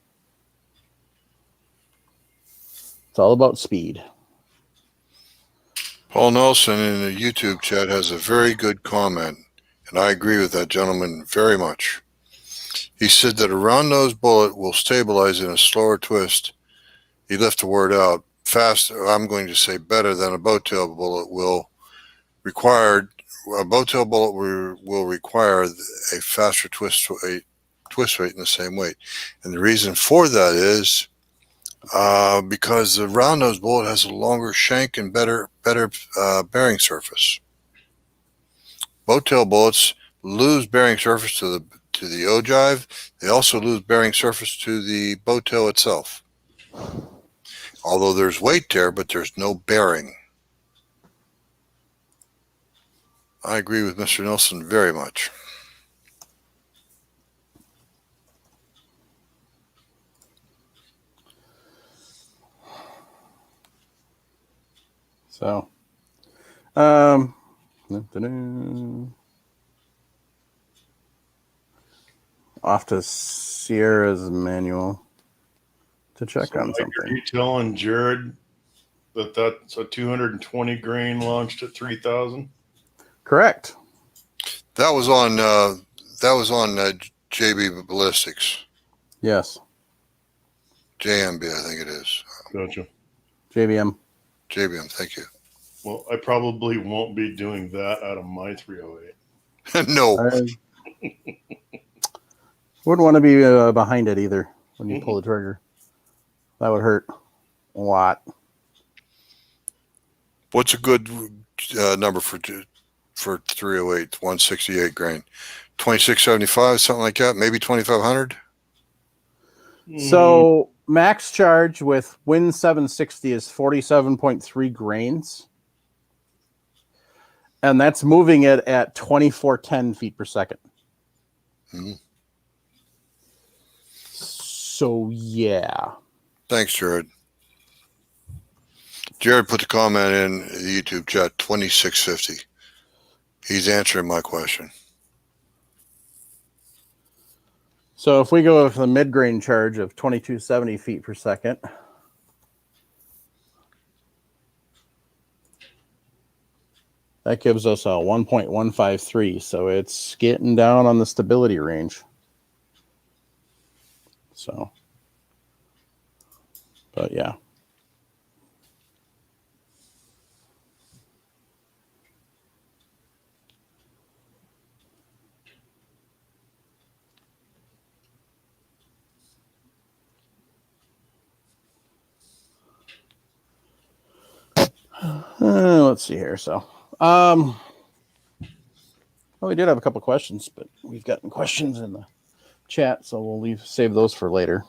it's all about speed. Paul Nelson in the YouTube chat has a very good comment, and I agree with that gentleman very much. He said that a round-nosed bullet will stabilize in a slower twist. He left the word out. Faster, I'm going to say better than a bowtail bullet will require. A bowtail bullet will require a faster twist rate in the same weight, and the reason for that is because the round-nosed bullet has a longer shank and better bearing surface. Bowtail bullets lose bearing surface to the ogive. They also lose bearing surface to the bowtail itself. Although there's weight there, but there's no bearing. I agree with Mr. Nelson very much. So, off to Sierra's manual to check on something. Are you telling Jared that that's a 220 grain launched at 3,000? Correct. That was on JB Ballistics. Yes. JMB, I think it is. Gotcha. JBM. JBM, thank you. Well, I probably won't be doing that out of my 308. No. Wouldn't want to be behind it either when you pull the trigger. That would hurt a lot. What's a good number for 308, 168 grain? 2675, something like that? Maybe 2500? So max charge with Win 760 is 47.3 grains. And that's moving it at 2410 feet per second. Mm-hmm. So, yeah. Thanks, Jared. Jared put the comment in the YouTube chat, 2650. He's answering my question. So if we go with the mid-grain charge of 2270 feet per second, That gives us a 1.153, so it's getting down on the stability range. So, but yeah. Let's see here. So, well, we did have a couple questions, but we've gotten questions in the chat, so we'll save those for later.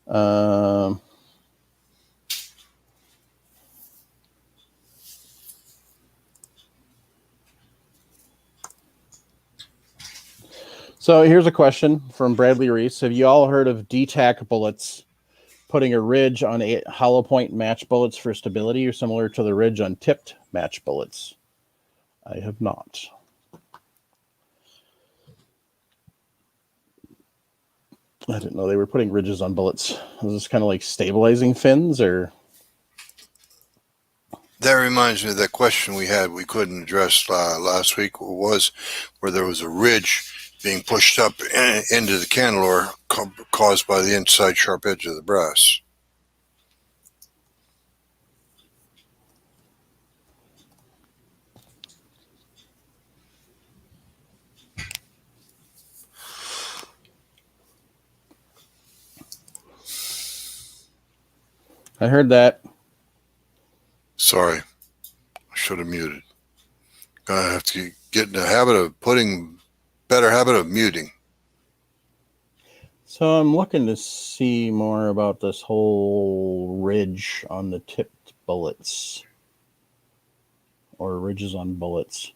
So here's a question from Bradley Reese. Have you all heard of D-tack bullets putting a ridge on a hollow point match bullets for stability, or similar to the ridge on tipped match bullets? I have not. I didn't know they were putting ridges on bullets. Is this kind of like stabilizing fins, or? That reminds me of that question we couldn't address last week, was where there was a ridge being pushed up into the candelabra caused by the inside sharp edge of the brass. I heard that. Sorry, I should have muted. Gonna have to get in the better habit of muting. So I'm looking to see more about this whole ridge on the tipped bullets, or ridges on bullets,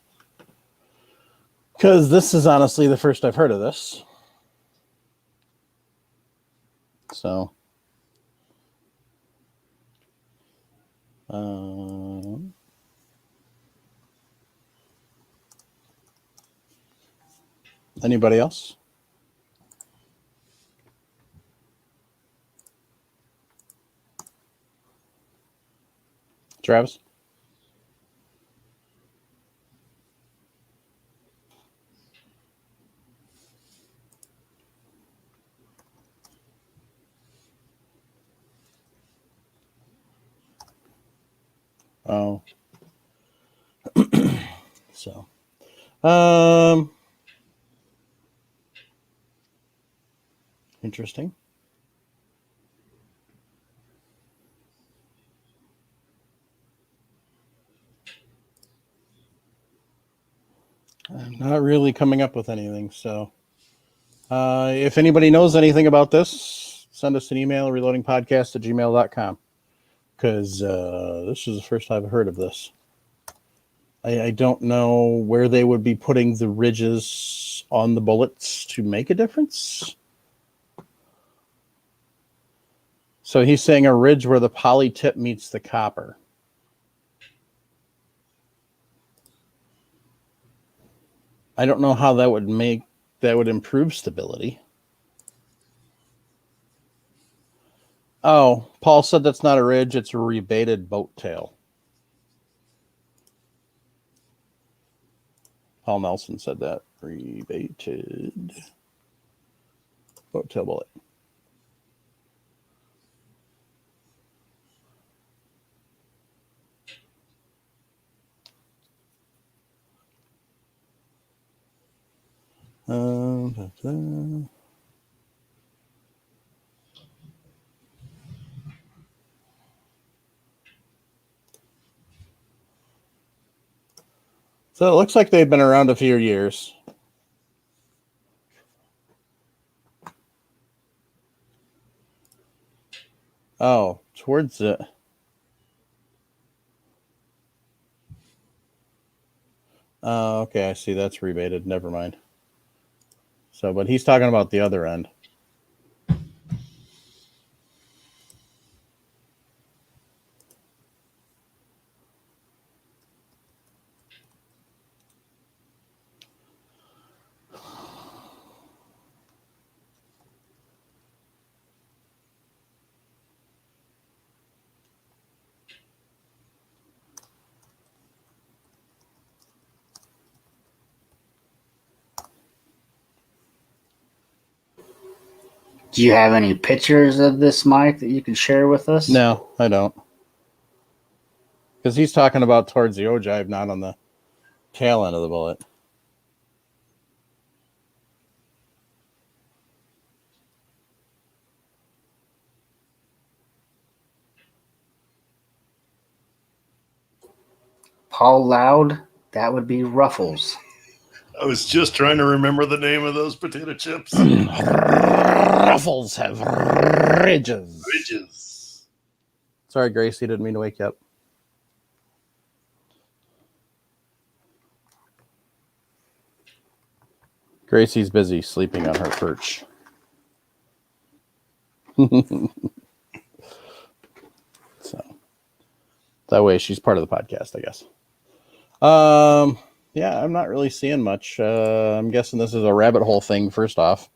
because this is honestly the first I've heard of this. So, anybody else? Travis? Oh. So, interesting. I'm not really coming up with anything. So, if anybody knows anything about this, send us an email, reloadingpodcast@gmail.com, because this is the first I've heard of this. I don't know where they would be putting the ridges on the bullets to make a difference. So he's saying a ridge where the poly tip meets the copper. I don't know how that would improve stability. Oh, Paul said that's not a ridge, it's a rebated boat tail. Paul Nelson said that. Rebated boat tail bullet. So it looks like they've been around a few years. Oh, towards it. Oh, okay, I see. That's rebated. Never mind. So, but he's talking about the other end. Do you have any pictures of this mic that you can share with us? No, I don't. Because he's talking about towards the ogive, not on the tail end of the bullet. Paul Loud, that would be Ruffles. I was just trying to remember the name of those potato chips. Ruffles have ridges. Ridges. Sorry, Gracie, didn't mean to wake you up. Gracie's busy sleeping on her perch. So that way she's part of the podcast, I guess. Yeah, I'm not really seeing much. I'm guessing this is a rabbit hole thing first off,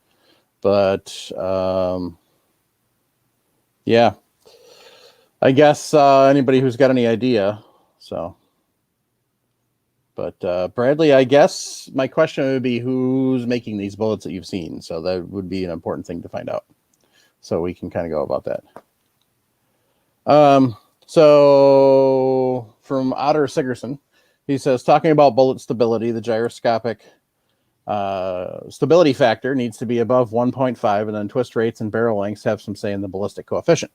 but yeah, I guess anybody who's got any idea. So, but Bradley, I guess my question would be who's making these bullets that you've seen. So that would be an important thing to find out. So we can kind of go about that. So from Otter Sigerson, he says, talking about bullet stability, the gyroscopic stability factor needs to be above 1.5, and then twist rates and barrel lengths have some say in the ballistic coefficient.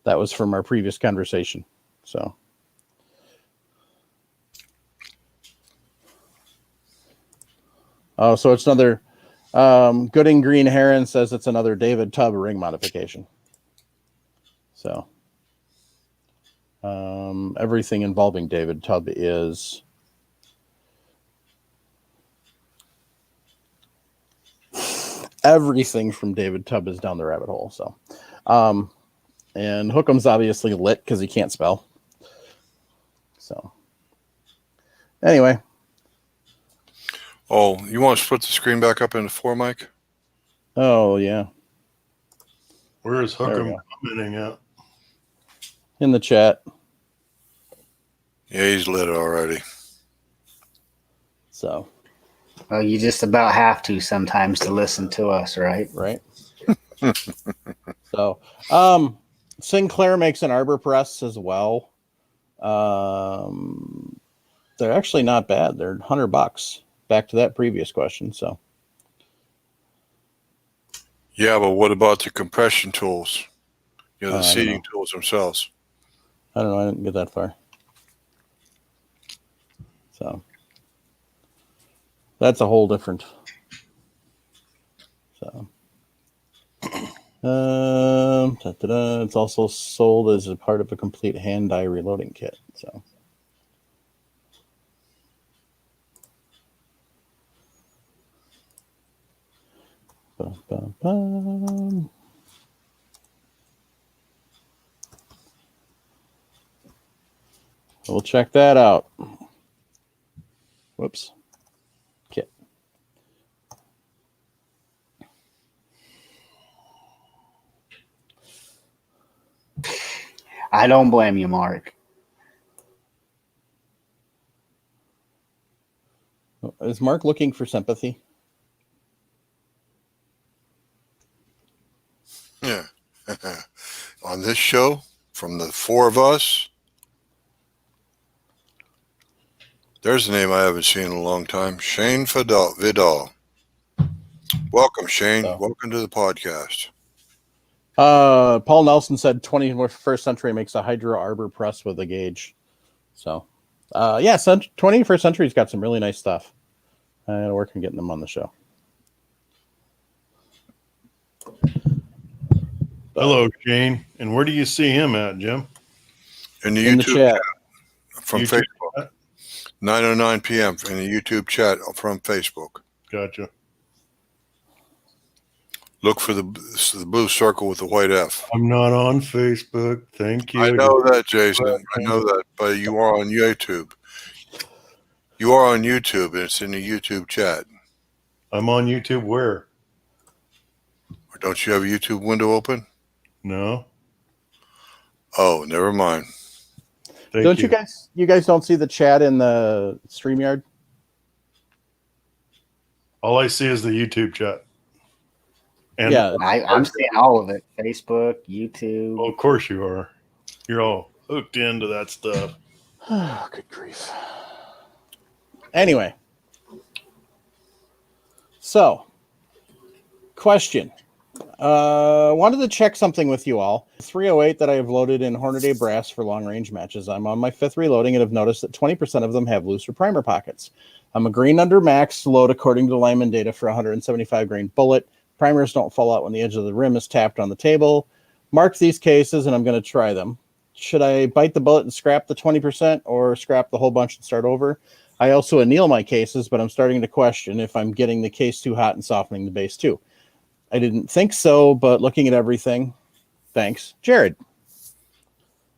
That was from our previous conversation. So. Oh, so it's another Gooding Green Heron says it's another David Tubb ring modification. So everything involving David Tubb is everything from David Tubb is down the rabbit hole. So and Hook'em's obviously lit because he can't spell. So anyway. Oh, you want to split the screen back up into 4, Mike? Oh yeah. Where is There we Hookem go. commenting at? In the chat. Yeah, he's lit already. So. Well, you just about have to sometimes to listen to us, right? Right. So, Sinclair makes an Arbor press as well. They're actually not bad. They're $100. Back to that previous question. So, Yeah, but what about the compression tools? You know, the I don't seating know. tools themselves. I don't know. I didn't get that far. So, that's a whole different. So, it's also sold as a part of a complete hand die reloading kit. So. Bum, bum, bum. We'll check that out. Whoops. Kit. I don't blame you, Mark. Is Mark looking for sympathy? Yeah. On this show, from the 4 of us, there's a name I haven't seen in a long time. Shane Vidal. Welcome, Shane. So. Welcome to the podcast. Paul Nelson said 21st Century makes a Hydro Arbor press with a gauge. So, yeah, 21st Century's got some really nice stuff. I gotta work on getting them on the show. Hello, Shane. And where do you see him at, Jim? In the In the YouTube chat. chat from YouTube Facebook. chat? 9:09 p.m. in the YouTube chat from Facebook. Gotcha. Look for the blue circle with the white F. I'm not on Facebook. Thank you. I know that, Jason. I know that, but you are on YouTube. You are on YouTube, and it's in the YouTube chat. I'm on YouTube where? Or don't you have a YouTube window open? No. Oh, never mind. Thank Don't you guys don't see the chat in the StreamYard? All I see is the YouTube chat. And Yeah. I'm seeing all of it. Facebook, YouTube. well, of course you are. You're all hooked into that stuff. Oh, good grief. Anyway. So, question. Wanted to check something with you all. 308 that I have loaded in Hornady brass for long range matches. I'm on my 5th reloading and have noticed that 20% of them have looser primer pockets. I'm a green under max load according to Lyman data for 175 grain bullet. Primers don't fall out when the edge of the rim is tapped on the table. Mark these cases and I'm going to try them. Should I bite the bullet and scrap the 20% or scrap the whole bunch and start over? I also anneal my cases, but I'm starting to question if I'm getting the case too hot and softening the base too. I didn't think so, but looking at everything, thanks, Jared.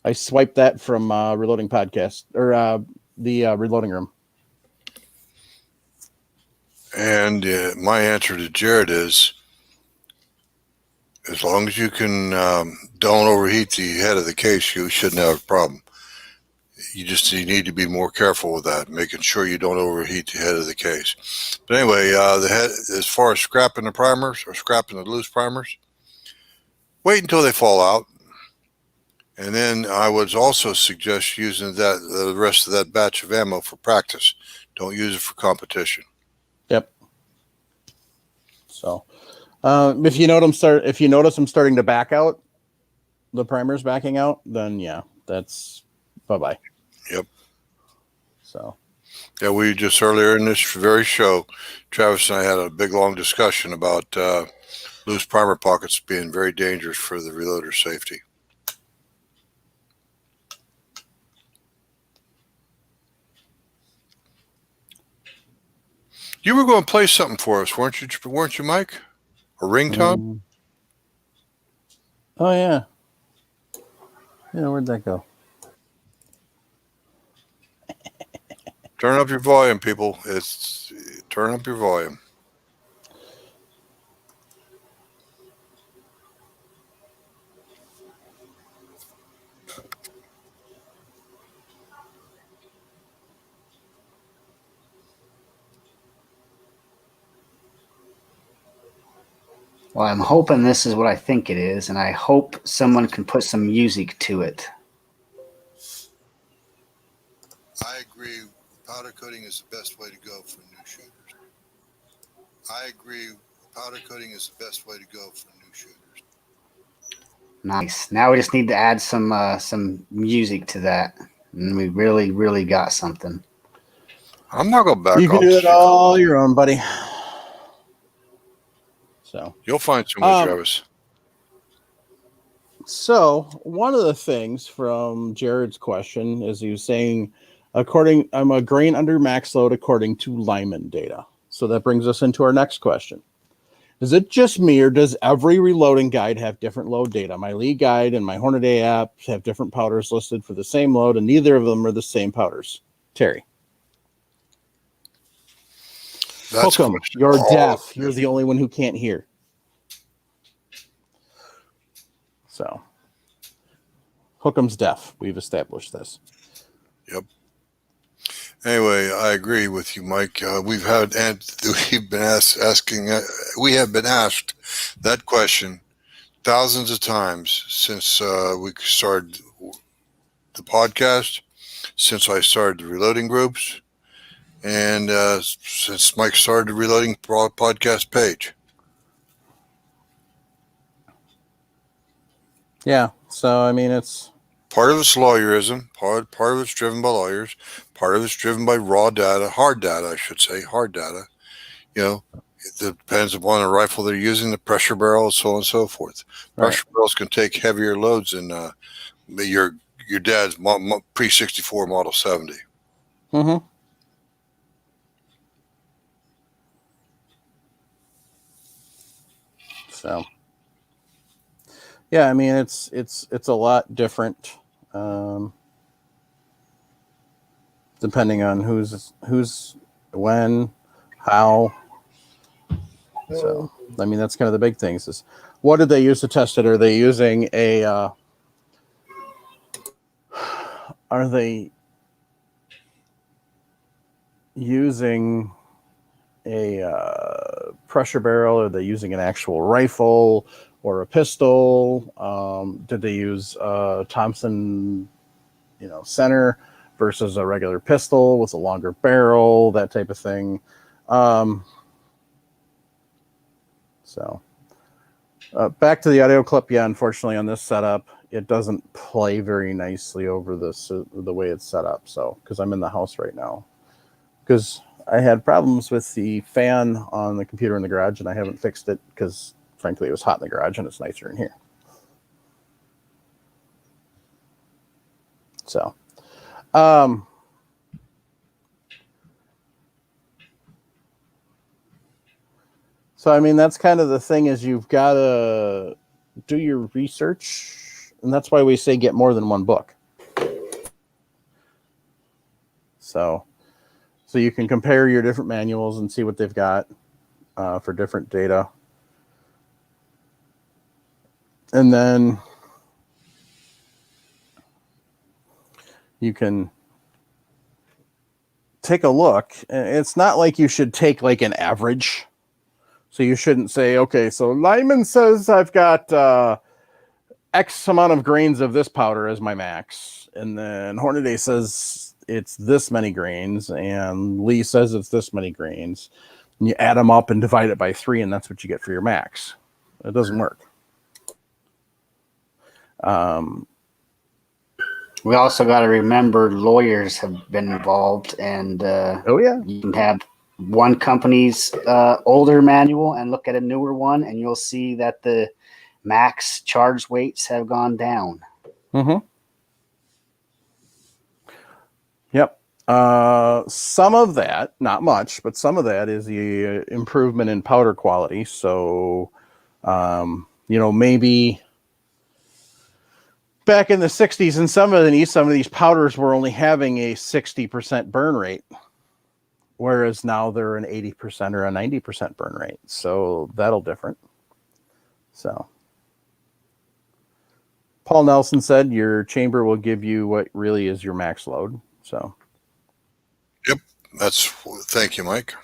I swiped that from Reloading Podcast or the Reloading Room. And my answer to Jared is, as long as you can don't overheat the head of the case, you shouldn't have a problem. You need to be more careful with that, making sure you don't overheat the head of the case. But anyway, the head, as far as scrapping the primers or scrapping the loose primers, wait until they fall out. And then I would also suggest using the rest of that batch of ammo for practice. Don't use it for competition. Yep. So, if you notice I'm starting to back out, the primer's backing out, then yeah, that's bye-bye. Yep. So. Yeah, we just earlier in this very show, Travis and I had a big long discussion about loose primer pockets being very dangerous for the reloader's safety. You were going to play something for us, weren't you, Mike? A ringtone? Oh yeah. Yeah, where'd that go? Turn up your volume, people. Turn up your volume. Well, I'm hoping this is what I think it is, and I hope someone can put some music to it. I agree. Powder coating is the best way to go for new shooters. Nice. Now we just need to add some music to that, and we really, really got something. I'm not going to back off. You can do it all your own, buddy. So you'll find someone, Travis. So one of the things from Jared's question is he was saying, I'm a grain under max load according to Lyman data. So that brings us into our next question. Is it just me, or does every reloading guide have different load data? My Lee guide and my Hornady app have different powders listed for the same load, and neither of them are the same powders. Terry. Hookem, you're deaf. You're the only one who can't hear. So, Hookem's deaf. We've established this. Yep. Anyway, I agree with you, Mike. We have been asked that question thousands of times since we started the podcast, since I started the reloading groups, and since Mike started the reloading podcast page. Yeah. So, I mean, it's part of it's lawyerism, part of it's driven by lawyers, part of it's driven by hard data, hard data. You know, it depends upon the rifle they're using, the pressure barrel, so on and so forth. Pressure barrels can take heavier loads than your dad's pre-64 Model 70. Mm-hmm. So, yeah, I mean, it's a lot different, depending on who's when, how. So, I mean, that's kind of the big things. Is what did they use to test it? Are they using a pressure barrel? Are they using an actual rifle or a pistol? Did they use Thompson, center versus a regular pistol with a longer barrel? That type of thing. So back to the audio clip. Yeah, unfortunately on this setup, it doesn't play very nicely over the way it's set up. So, because I'm in the house right now, because I had problems with the fan on the computer in the garage, and I haven't fixed it because, frankly, it was hot in the garage, and it's nicer in here. So, I mean, that's kind of the thing, is you've got to do your research. And that's why we say get more than one book. So you can compare your different manuals and see what they've got for different data. And then you can take a look. It's not like you should take like an average. So you shouldn't say, okay, so Lyman says I've got X amount of grains of this powder as my max. And then Hornaday says it's this many grains. And Lee says it's this many grains. And you add them up and divide it by 3, and that's what you get for your max. It doesn't work. We also got to remember lawyers have been involved, and oh yeah, you can have one company's older manual and look at a newer one, and you'll see that the max charge weights have gone down. Mm-hmm. Yep. Some of that, not much, but some of that is the improvement in powder quality. So, maybe back in the 60s and some of these powders were only having a 60% burn rate, whereas now they're an 80% or a 90% burn rate. So that'll different. So Paul Nelson said your chamber will give you what really is your max load. So. Yep. Thank you, Mike.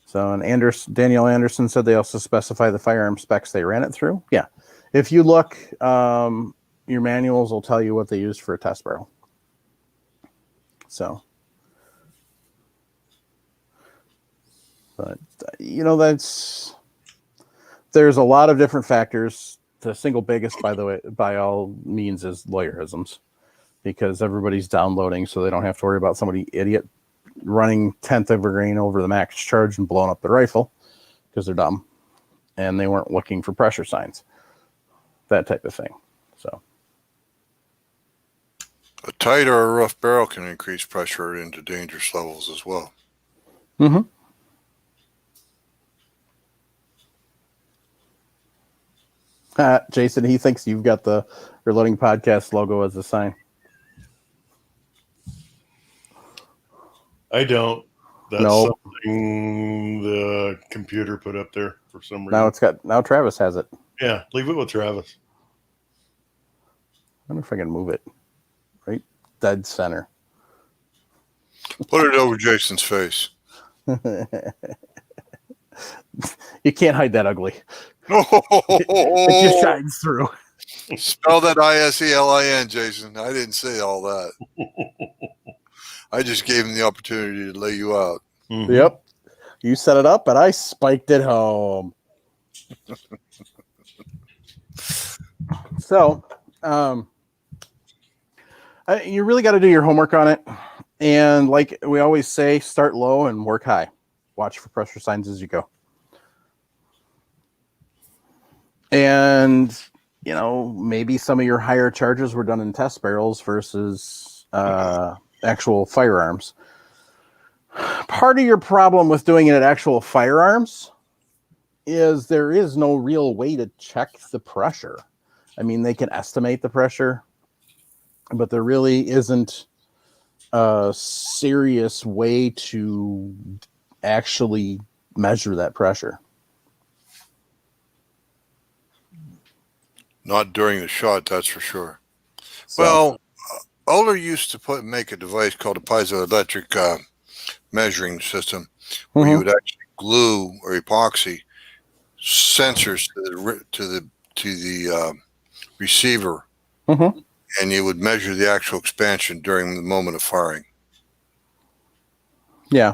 So, and Daniel Anderson said they also specify the firearm specs they ran it through. Yeah. If you look, your manuals will tell you what they used for a test barrel. So, but, there's a lot of different factors. The single biggest, by the way, by all means, is lawyerisms, because everybody's downloading, so they don't have to worry about somebody idiot running 1/10 of a grain over the max charge and blowing up the rifle because they're dumb and they weren't looking for pressure signs, that type of thing. So a tight or a rough barrel can increase pressure into dangerous levels as well. Mm-hmm. Jason, he thinks you've got the Reloading Podcast logo as a sign. I don't. That's Nope. something the computer put up there for some reason. Now Travis has it. Yeah, leave it with Travis. I wonder if I can move it right dead center. Put it over Jason's face. You can't hide that ugly. It It just shines through. Spell that ISELIN, Jason. I didn't say all that. I just gave him the opportunity to lay you out. Mm-hmm. Yep. You set it up, and I spiked it home. So, you really got to do your homework on it. And like we always say, start low and work high. Watch for pressure signs as you go. And, maybe some of your higher charges were done in test barrels versus actual firearms. Part of your problem with doing it at actual firearms is there is no real way to check the pressure. I mean, they can estimate the pressure, but there really isn't a serious way to actually measure that pressure. Not during the shot, that's for sure. So, well, Oler used to make a device called a piezoelectric measuring system where you would actually glue or epoxy sensors to the receiver, Mm-hmm. and you would measure the actual expansion during the moment of firing. Yeah.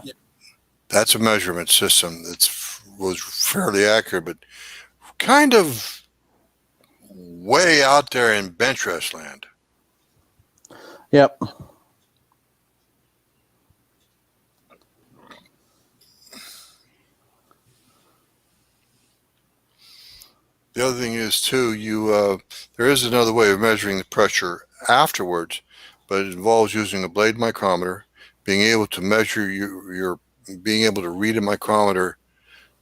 That's a measurement system was fairly accurate, but kind of way out there in bench rest land. Yep. The other thing is too, there is another way of measuring the pressure afterwards, but it involves using a blade micrometer, being able to measure being able to read a micrometer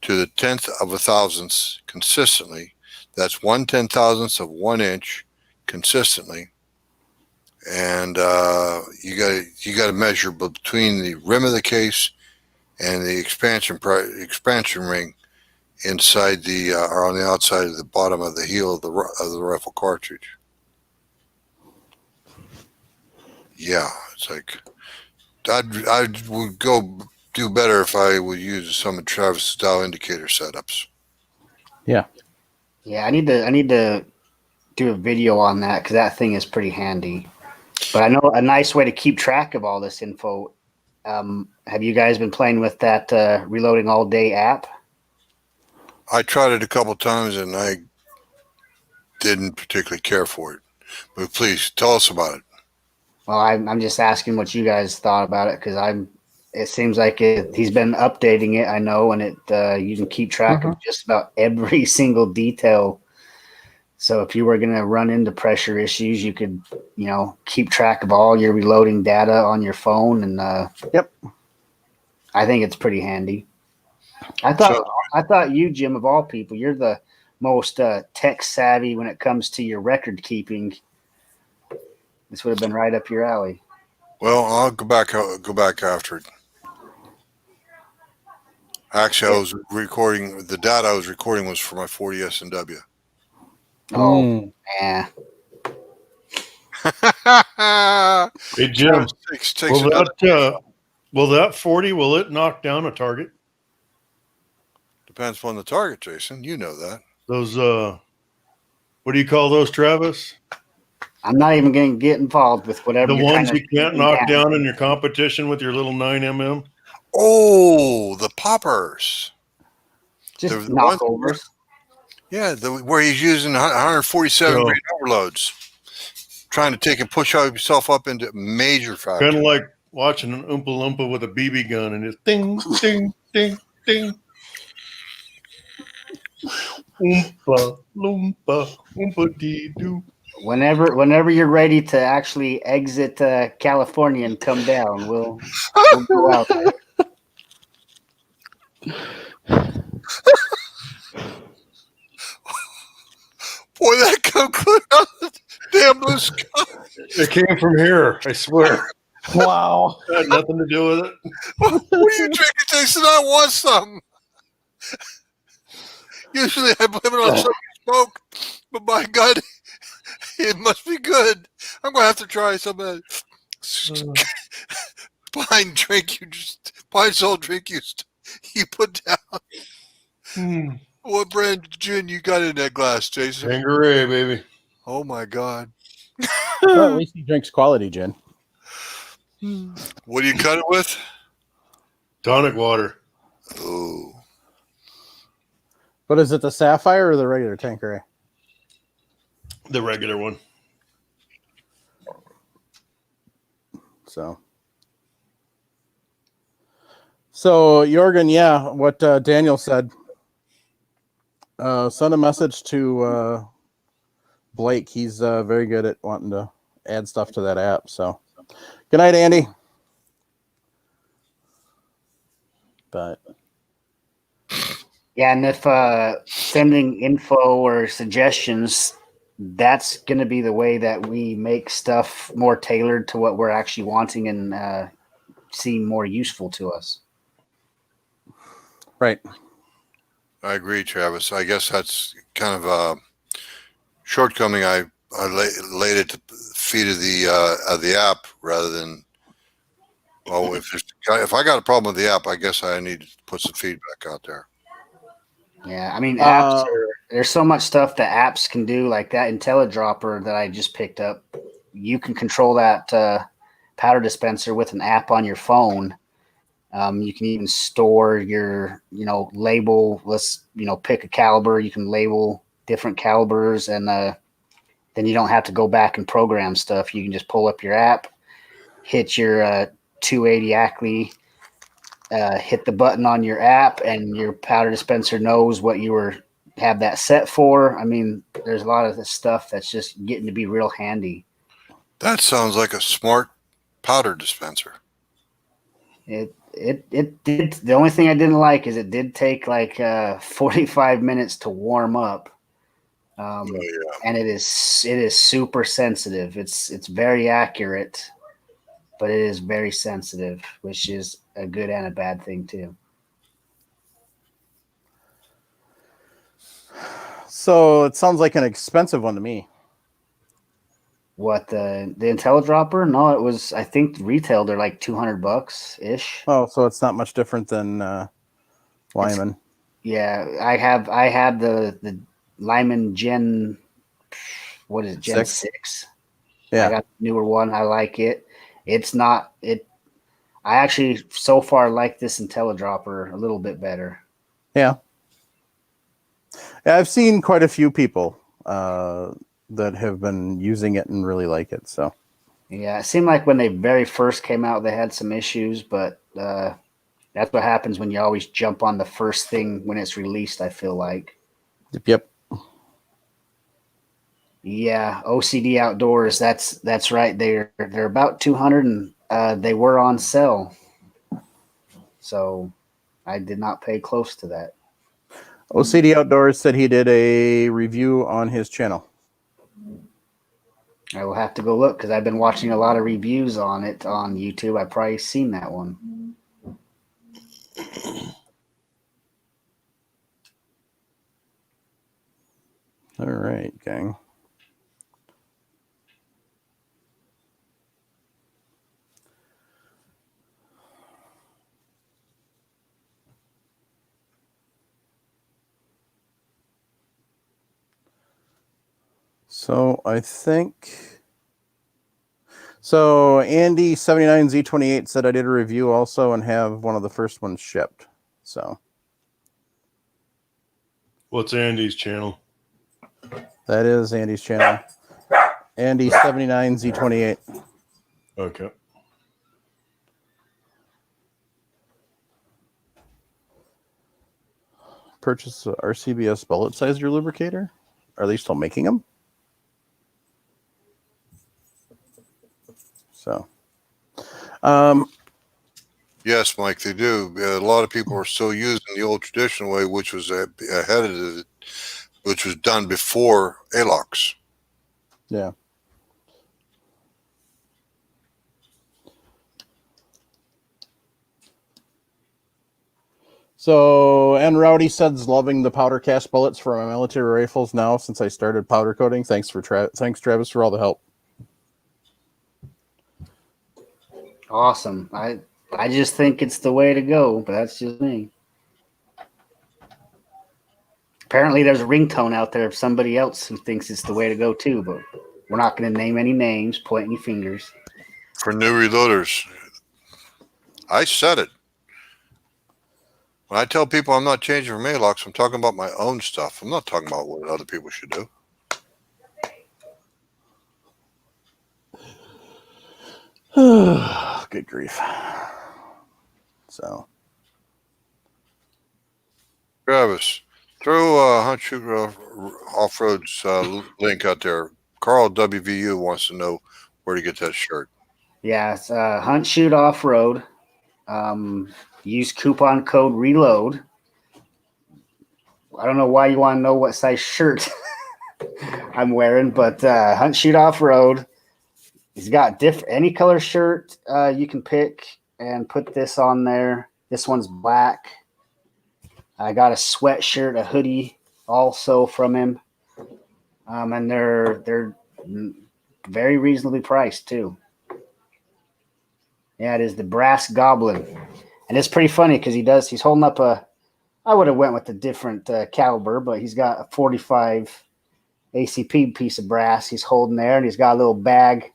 to the 10th of a thousandth consistently. That's 1/10,000th of 1 inch consistently, and you got to measure between the rim of the case and the expansion ring inside or on the outside of the bottom of the heel of the rifle cartridge. Yeah, it's like I would go do better if I would use some of Travis' style indicator setups. Yeah. Yeah, I need to do a video on that because that thing is pretty handy. But I know a nice way to keep track of all this info. Have you guys been playing with that Reloading All Day app? I tried it a couple times and I didn't particularly care for it. But please tell us about it. Well, I'm just asking what you guys thought about it because it seems like he's been updating it. I know, and you can keep track of just about every single detail. So if you were going to run into pressure issues, you could, keep track of all your reloading data on your phone. And Yep. I think it's pretty handy. I thought you, Jim, of all people, you're the most tech savvy when it comes to your record keeping. This would have been right up your alley. Well, I'll go back after it. Actually, I was recording. The data I was recording was for my 40 S&W. Oh, yeah. Hey, Jim, will that 40, will it knock down a target? Depends upon the target, Jason. You know that. Those, what do you call those, Travis? I'm not even going to get involved with whatever. The ones you can't knock down in your competition with your little 9mm? Oh, the poppers. Just knockovers. Yeah, where he's using 147 grain overloads, trying to take and push himself up into major factor. Kind of like watching an Oompa Loompa with a BB gun and it's ding, ding, ding, ding. Oompa Loompa, Oompa Dee Doo. Whenever you're ready to actually exit California and come down, we'll go out there. Boy, that come clear out of the damn blue sky. It came from here, I swear. Wow. It had nothing to do with it. What are you drinking, Jason? I want some. Usually I blame it on some smoke, but my God, it must be good. I'm going to have to try some of that pine salt drink you put down. What brand of gin you got in that glass, Jason? Tanqueray, baby. Oh, my God. Well, at least he drinks quality gin. What do you cut it with? Tonic water. Oh. But is it the Sapphire or the regular Tanqueray? The regular one. So Jorgen, yeah, what Daniel said. Send a message to Blake. He's very good at wanting to add stuff to that app. So, good night, Andy. But yeah, and if sending info or suggestions, that's going to be the way that we make stuff more tailored to what we're actually wanting and seem more useful to us. Right. I agree, Travis. I guess that's kind of a shortcoming. I laid it at the feet of the app rather than Well, if I got a problem with the app, I guess I need to put some feedback out there. Yeah, I mean, there's so much stuff that apps can do, like that IntelliDropper that I just picked up. You can control that powder dispenser with an app on your phone. You can even store your, label. Let's, pick a caliber. You can label different calibers, and then you don't have to go back and program stuff. You can just pull up your app, hit your 280 Acme, hit the button on your app, and your powder dispenser knows what you have that set for. I mean, there's a lot of this stuff that's just getting to be real handy. That sounds like a smart powder dispenser. It did. The only thing I didn't like is it did take like 45 minutes to warm up. And it is super sensitive. It's very accurate, but it is very sensitive, which is a good and a bad thing too. So it sounds like an expensive one to me. What, the IntelliDropper? No, it was, I think retail they're like $200 ish. Oh, so it's not much different than Lyman. Yeah, I had the Lyman Gen, what is it, Gen 6? Yeah. I got the newer one. I like it. It's not it. I actually so far like this IntelliDropper a little bit better. Yeah. I've seen quite a few people that have been using it and really like it. So yeah, it seemed like when they very first came out, they had some issues, but that's what happens when you always jump on the first thing when it's released, I feel like. Yep. Yeah, OCD Outdoors. That's right. They're about 200, and they were on sale. So I did not pay close to that. OCD Outdoors said he did a review on his channel. I will have to go look because I've been watching a lot of reviews on it on YouTube. I've probably seen that one. All right, gang. So I think so. Andy 79Z28 said I did a review also and have one of the first ones shipped. So What's Andy's channel? that is Andy's channel. Andy 79Z28. Okay. Purchase a RCBS bullet sizer lubricator. Are they still making them? So, Yes, Mike, they do. A lot of people are still using the old traditional way, which was ahead of it, which was done before ALOX. yeah. So, and Rowdy says loving the powder cast bullets for my military rifles now since I started powder coating. Thanks Travis for all the help. Awesome. I just think it's the way to go, but that's just me. Apparently there's a ringtone out there of somebody else who thinks it's the way to go too, but we're not going to name any names, point any fingers. For new reloaders, I said it. When I tell people I'm not changing from ALOX, I'm talking about my own stuff. I'm not talking about what other people should do. Good grief. So, Travis, throw Hunt Shoot Off-Road's link out there. Carl WVU wants to know where to get that shirt. Yeah, it's Hunt Shoot Off-Road. Use coupon code RELOAD. I don't know why you want to know what size shirt I'm wearing, but Hunt Shoot Off-Road. He's got any color shirt you can pick and put this on there. This one's black. I got a sweatshirt, a hoodie also from him. And they're very reasonably priced too. Yeah, it is the Brass Goblin. And it's pretty funny because he's holding up I would have went with a different caliber, but he's got a 45 ACP piece of brass he's holding there, and he's got a little bag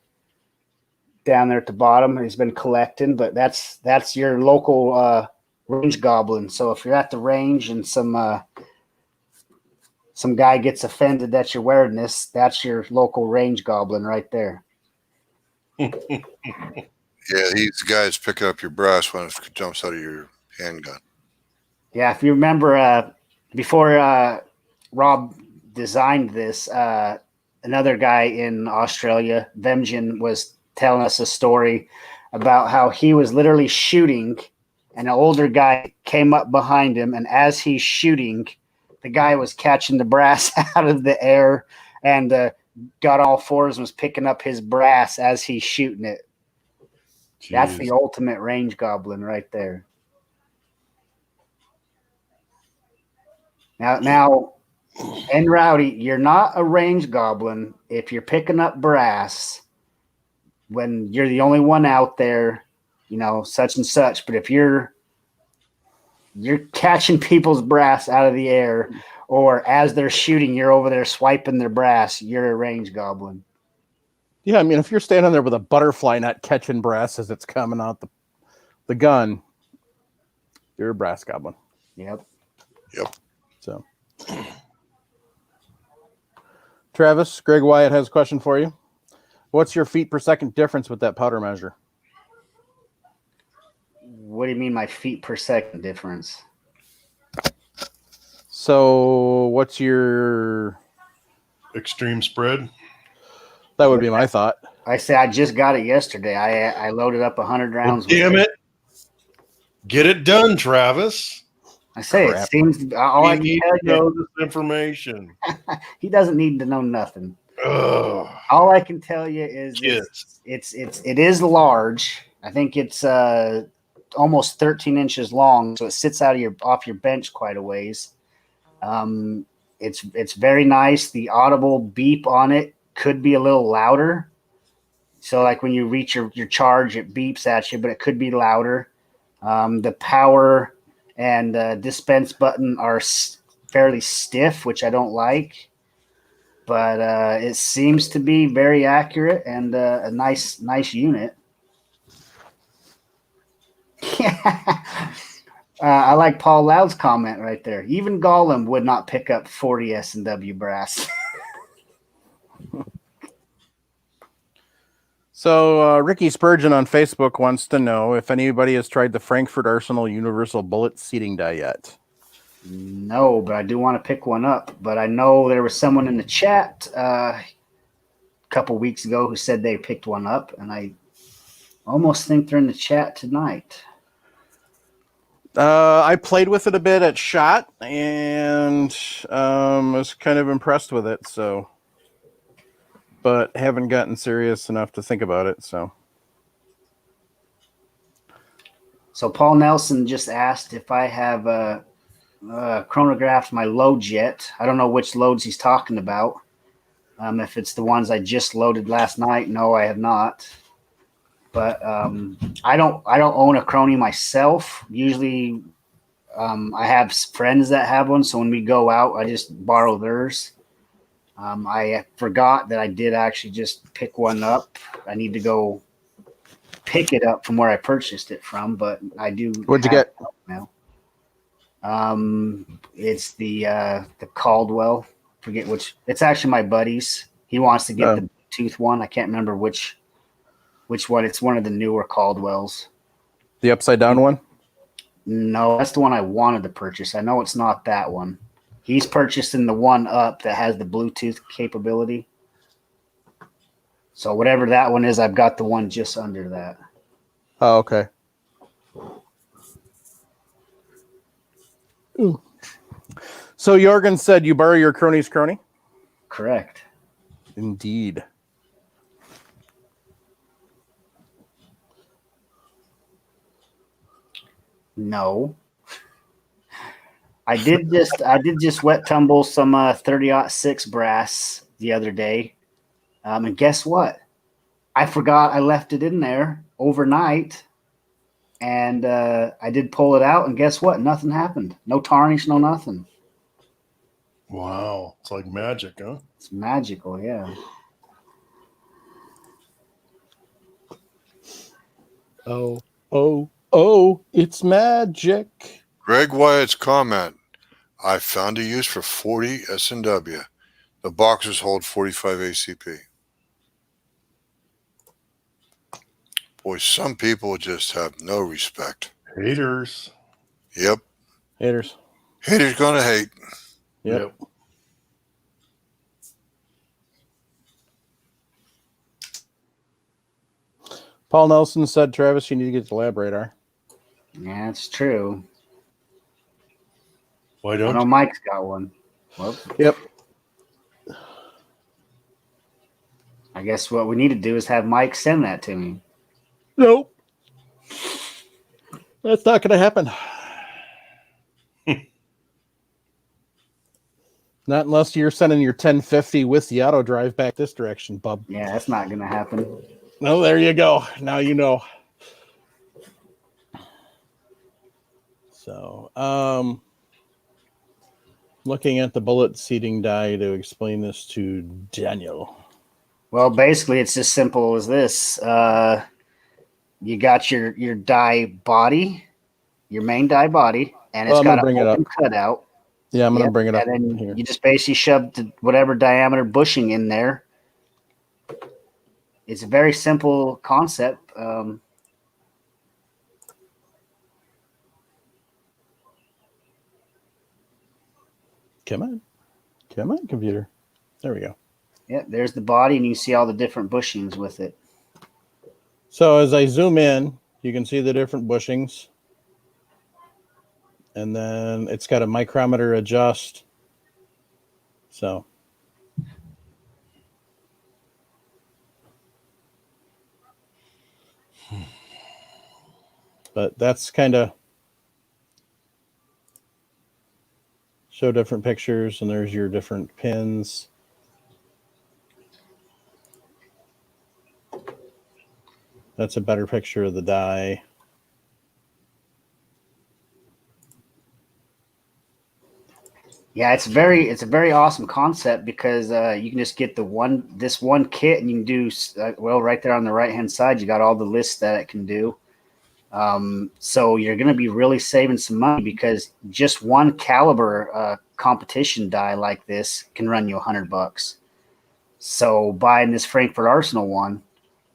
down there at the bottom. He's been collecting, but that's your local range goblin. So if you're at the range and some guy gets offended that you're wearing this, that's your local range goblin right there. Yeah, these guys pick up your brass when it jumps out of your handgun. Yeah, if you remember, before Rob designed this, another guy in Australia, Vemjan, was telling us a story about how he was literally shooting, and an older guy came up behind him, and as he's shooting, the guy was catching the brass out of the air and got all fours and was picking up his brass as he's shooting it. Jeez. That's the ultimate range goblin right there. Now, and Rowdy, you're not a range goblin if you're picking up brass when you're the only one out there, such and such. But if you're catching people's brass out of the air, or as they're shooting, you're over there swiping their brass, you're a range goblin. Yeah, I mean, if you're standing there with a butterfly not catching brass as it's coming out the gun, you're a brass goblin. Yep. So, Travis, Greg Wyatt has a question for you. What's your feet per second difference with that powder measure? What do you mean my feet per second difference? So, what's your extreme spread? That would be my thought. I say I just got it yesterday. I loaded up 100 rounds. Well, damn it! Get it done, Travis. I say Crap. It seems all I can tell know this information. He doesn't need to know nothing. Ugh. All I can tell you is it is large. I think it's almost 13 inches long, so it sits off your bench quite a ways. It's very nice. The audible beep on it could be a little louder. So like when you reach your charge, it beeps at you, but it could be louder. The power and dispense button are fairly stiff, which I don't like, but it seems to be very accurate and a nice unit. I like Paul Loud's comment right there. Even Gollum would not pick up 40 S&W brass. So Ricky Spurgeon on Facebook wants to know if anybody has tried the Frankfurt Arsenal Universal Bullet seating die yet. No, but I do want to pick one up. But I know there was someone in the chat a couple weeks ago who said they picked one up, and I almost think they're in the chat tonight. I played with it a bit at SHOT and was kind of impressed with it. But haven't gotten serious enough to think about it. So Paul Nelson just asked if I have chronographed my loads yet. I don't know which loads he's talking about. If it's the ones I just loaded last night, no, I have not. But I don't own a Crony myself. Usually, I have friends that have one, so when we go out, I just borrow theirs. I forgot that I did actually just pick one up. I need to go pick it up from where I purchased it from, but I do. What'd you get? Now. It's the Caldwell. Forget which. It's actually my buddy's. He wants to get the Bluetooth one. I can't remember which one. It's one of the newer Caldwells. The upside down one? No, that's the one I wanted to purchase. I know it's not that one. He's purchasing the one up that has the Bluetooth capability. So whatever that one is, I've got the one just under that. Oh, okay. Ooh. So Jorgen said you borrow your crony's crony? Correct. Indeed. No. I did just wet tumble some 30-06 brass the other day. And guess what? I forgot I left it in there overnight and I did pull it out, and guess what? Nothing happened. No tarnish, no nothing. Wow. It's like magic, huh? It's magical, yeah. Oh, it's magic. Greg Wyatt's comment. I found a use for 40 S&W. The boxers hold 45 ACP. Boy, some people just have no respect. Haters. Yep. Haters. Haters gonna hate. Yep. Paul Nelson said, Travis, you need to get the lab radar. Yeah, it's true. Why I don't know you? Mike's got one. Well, Yep. I guess what we need to do is have Mike send that to me. Nope. That's not going to happen. Not unless you're sending your 1050 with the auto drive back this direction, bub. Yeah, that's not going to happen. No, there you go. Now you know. So, looking at the bullet seating die to explain this to Daniel. Well, basically, it's as simple as this. You got your die body, your main die body, and it's got an open cutout. Yeah, I'm going to bring it up. And then here. you just basically shove whatever diameter bushing in there. It's a very simple concept. Come on, computer. There we go. Yeah, there's the body, and you see all the different bushings with it. So as I zoom in, you can see the different bushings. And then it's got a micrometer adjust. So. But that's kind of show different pictures, and there's your different pins. That's a better picture of the die. Yeah, it's a very awesome concept because you can just get this one kit, and you can do well right there on the right hand side. You got all the lists that it can do. So you're going to be really saving some money because just one caliber competition die like this can run you $100. So buying this Frankfurt Arsenal one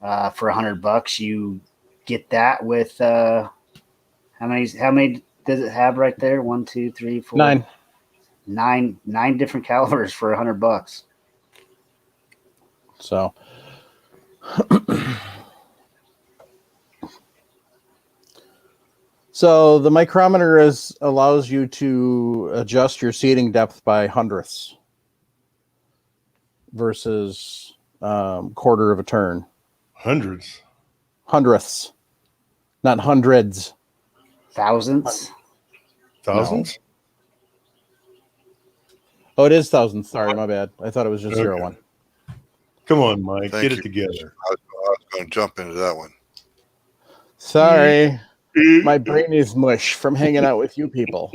for $100, you get that with how many does it have right there? 1, 2, 3, 4, 9 different calibers for $100. So. So the micrometer allows you to adjust your seating depth by hundredths versus quarter of a turn. Hundredths, not hundreds. Thousands. No. Oh, it is thousands. Sorry, my bad. I thought it was just 0.1. Come on, Mike. Thank Get you. it together. I was going to jump into that one. Sorry. My brain is mush from hanging out with you people.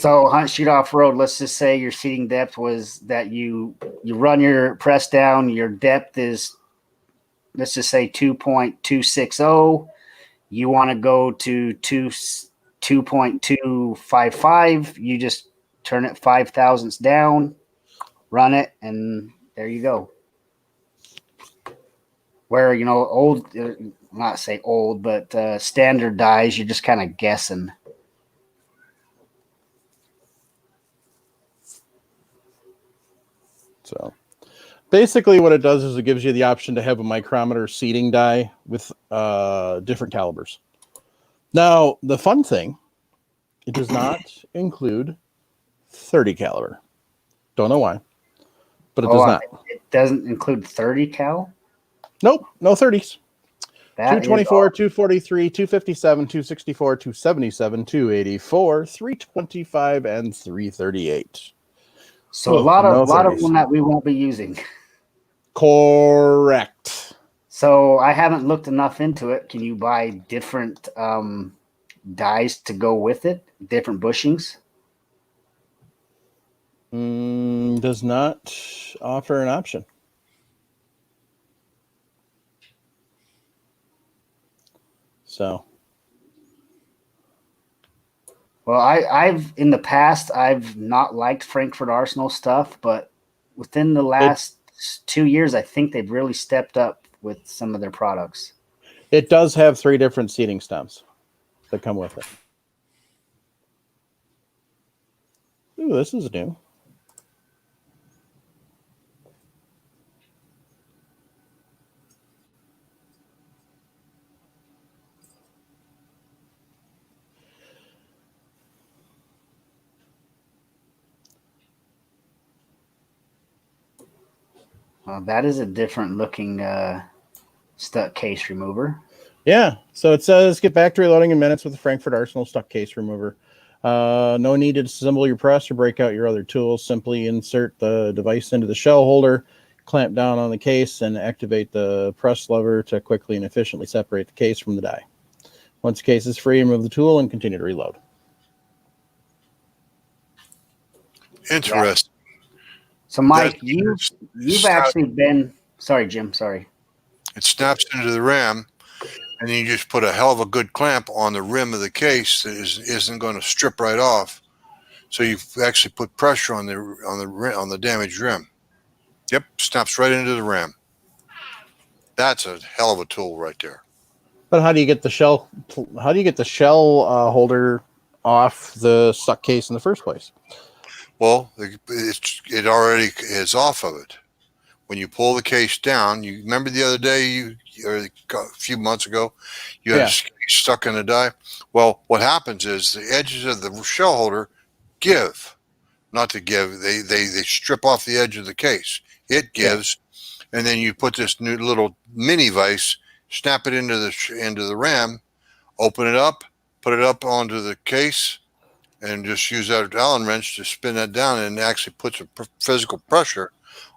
So hunt, shoot, off road. Let's just say your seating depth was that you run your press down. Your depth is, let's just say 2.260. You want to go to 2.255. You just turn it 5 thousandths down, run it, and there you go. Where old. Not say old, but standard dies, you're just kind of guessing. So basically what it does is it gives you the option to have a micrometer seating die with different calibers. Now, the fun thing, it does not include 30 caliber. Don't know why, but it does not. It doesn't include 30 cal? Nope, no 30s. That 224, 243, 257, 264, 277, 284, 325, and 338. So a lot of them that we won't be using. Correct. So I haven't looked enough into it. Can you buy different dies to go with it? Different bushings? Does not offer an option. So, Well, I've in the past I've not liked Frankfurt Arsenal stuff, but within the last 2 years, I think they've really stepped up with some of their products. it does have 3 different seating stems that come with it. Ooh, this is new. That is a different looking stuck case remover. Yeah, so it says get back to reloading in minutes with the Frankfurt Arsenal stuck case remover. No need to disassemble your press or break out your other tools. Simply insert the device into the shell holder, clamp down on the case, and activate the press lever to quickly and efficiently separate the case from the die. Once the case is free, remove the tool and continue to reload. Interesting. So, Mike, That- you've actually been. Sorry, Jim. Sorry. It snaps into the ram, and then you just put a hell of a good clamp on the rim of the case that isn't going to strip right off. So you've actually put pressure on the damaged rim. Yep, snaps right into the ram. That's a hell of a tool right there. But how do you get the shell? How do you get the shell holder off the stuck case in the first place? Well, it already is off of it. When you pull the case down, you remember the other day, or a few months ago, you had a case stuck in a die. Well, what happens is the edges of the shell holder give, not to give. They strip off the edge of the case. It gives, and then you put this new little mini vise, snap it into the ram, open it up, put it up onto the case, and just use that Allen wrench to spin that down, and it actually puts a physical pressure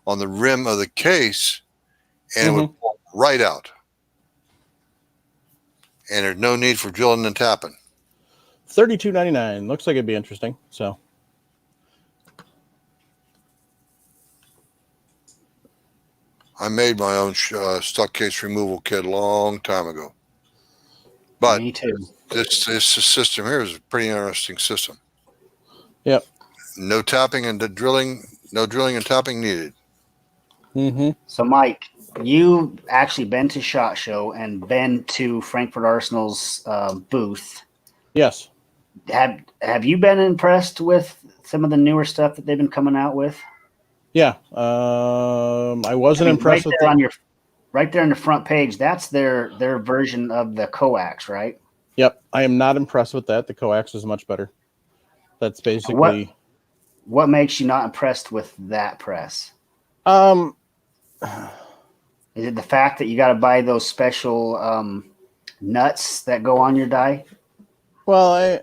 on the rim of the case, and it would pull right out. And there's no need for drilling and tapping. $32.99 looks like it'd be interesting. So, I made my own stuck case removal kit a long time ago. But Me too. this system here is a pretty interesting system. yep. No tapping and drilling, no drilling and tapping needed. So, Mike, you actually been to SHOT Show and been to Frankfurt Arsenal's booth. Yes. Have you been impressed with some of the newer stuff that they've been coming out with? Yeah. I wasn't impressed with right there on the front page. That's their version of the coax, right? Yep. I am not impressed with that. The coax is much better. That's basically what makes you not impressed with that press? Is it the fact that you got to buy those special nuts that go on your die? Well,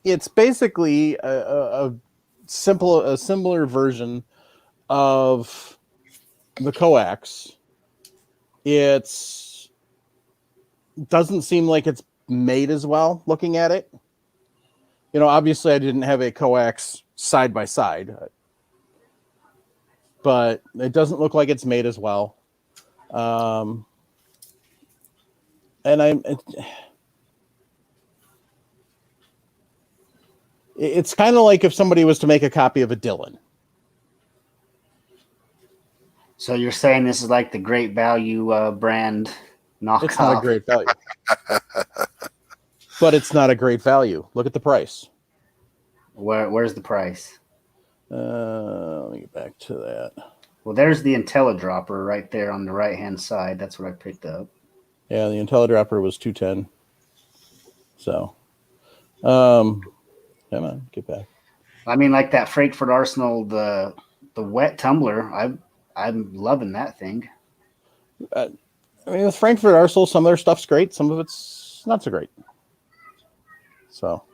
it's basically a similar version of the coax. It's doesn't seem like it's made as well looking at it. You know, obviously I didn't have a coax side by side, but it doesn't look like it's made as well. And it's kind of like if somebody was to make a copy of a Dylan. So you're saying this is like the Great Value brand knockoff? It's not a great value. But it's not a great value. Look at the price. Where's the price? Let me get back to that. Well, there's the IntelliDropper right there on the right-hand side. That's what I picked up. Yeah, the IntelliDropper was $210. So, come on, get back. I mean, like that Frankfurt Arsenal, the wet tumbler. I'm loving that thing. I mean, with Frankfurt Arsenal, some of their stuff's great. Some of it's not so great. So,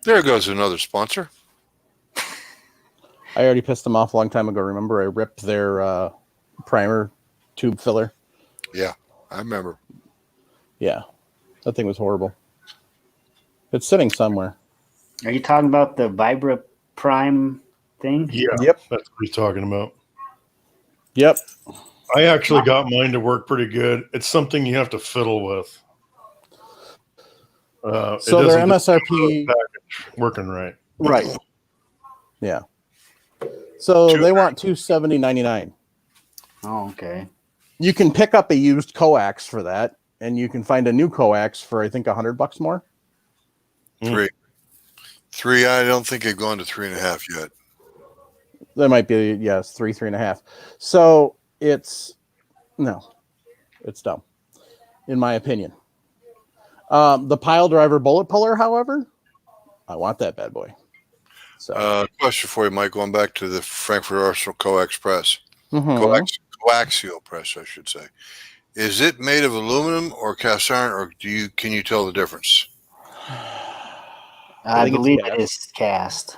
There goes another sponsor. I already pissed them off a long time ago. Remember, I ripped their primer tube filler Yeah, I remember. Yeah, that thing was horrible. It's sitting somewhere. Are you talking about the Vibra Prime thing? Yeah, Yep. that's what he's talking about. Yep. I actually got mine to work pretty good. It's something you have to fiddle with. It So their doesn't just come out of MSRP, the package working right. right? Yeah. So Two, they want $270.99. Oh, okay. You can pick up a used coax for that, and you can find a new coax for I think $100 more. three. I don't think they've gone to 3.5 yet. There might be, yes, 3.5. So it's dumb, in my opinion. The pile driver bullet puller, however, I want that bad boy. So Question for you, Mike. Going back to the Frankfurt Arsenal Coax press, mhm. coaxial press, I should say. Is it made of aluminum or cast iron, or can you tell the difference? I think it's believe cast. it is cast.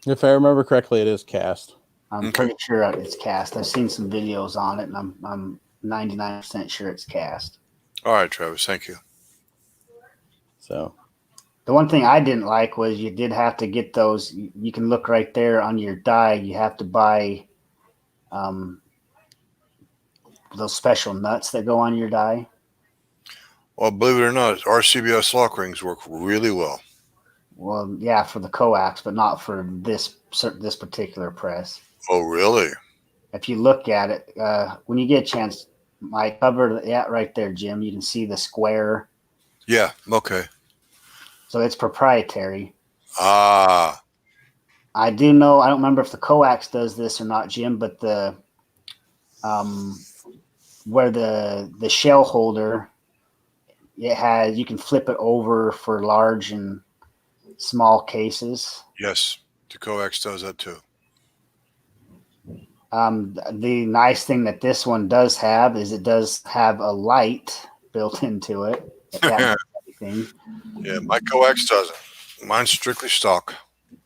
If I remember correctly, it is cast. I'm pretty sure it's cast. I've seen some videos on it, and I'm 99% sure it's cast. All right, Travis. Thank you. So The one thing I didn't like was you did have to get those. You can look right there on your die. You have to buy those special nuts that go on your die. Well, believe it or not, RCBS lock rings work really well. Well, yeah, for the coax, but not for this particular press. Oh, really? If you look at it, when you get a chance, I covered that right there, Jim. You can see the square. Yeah. Okay. So it's proprietary. Ah. I do know. I don't remember if the coax does this or not, Jim, but the where the shell holder, it has, you can flip it over for large and small cases. Yes, the coax does that too. The nice thing that this one does have is it does have a light built into it. If that makes anything. Yeah, my coax doesn't. Mine's strictly stock.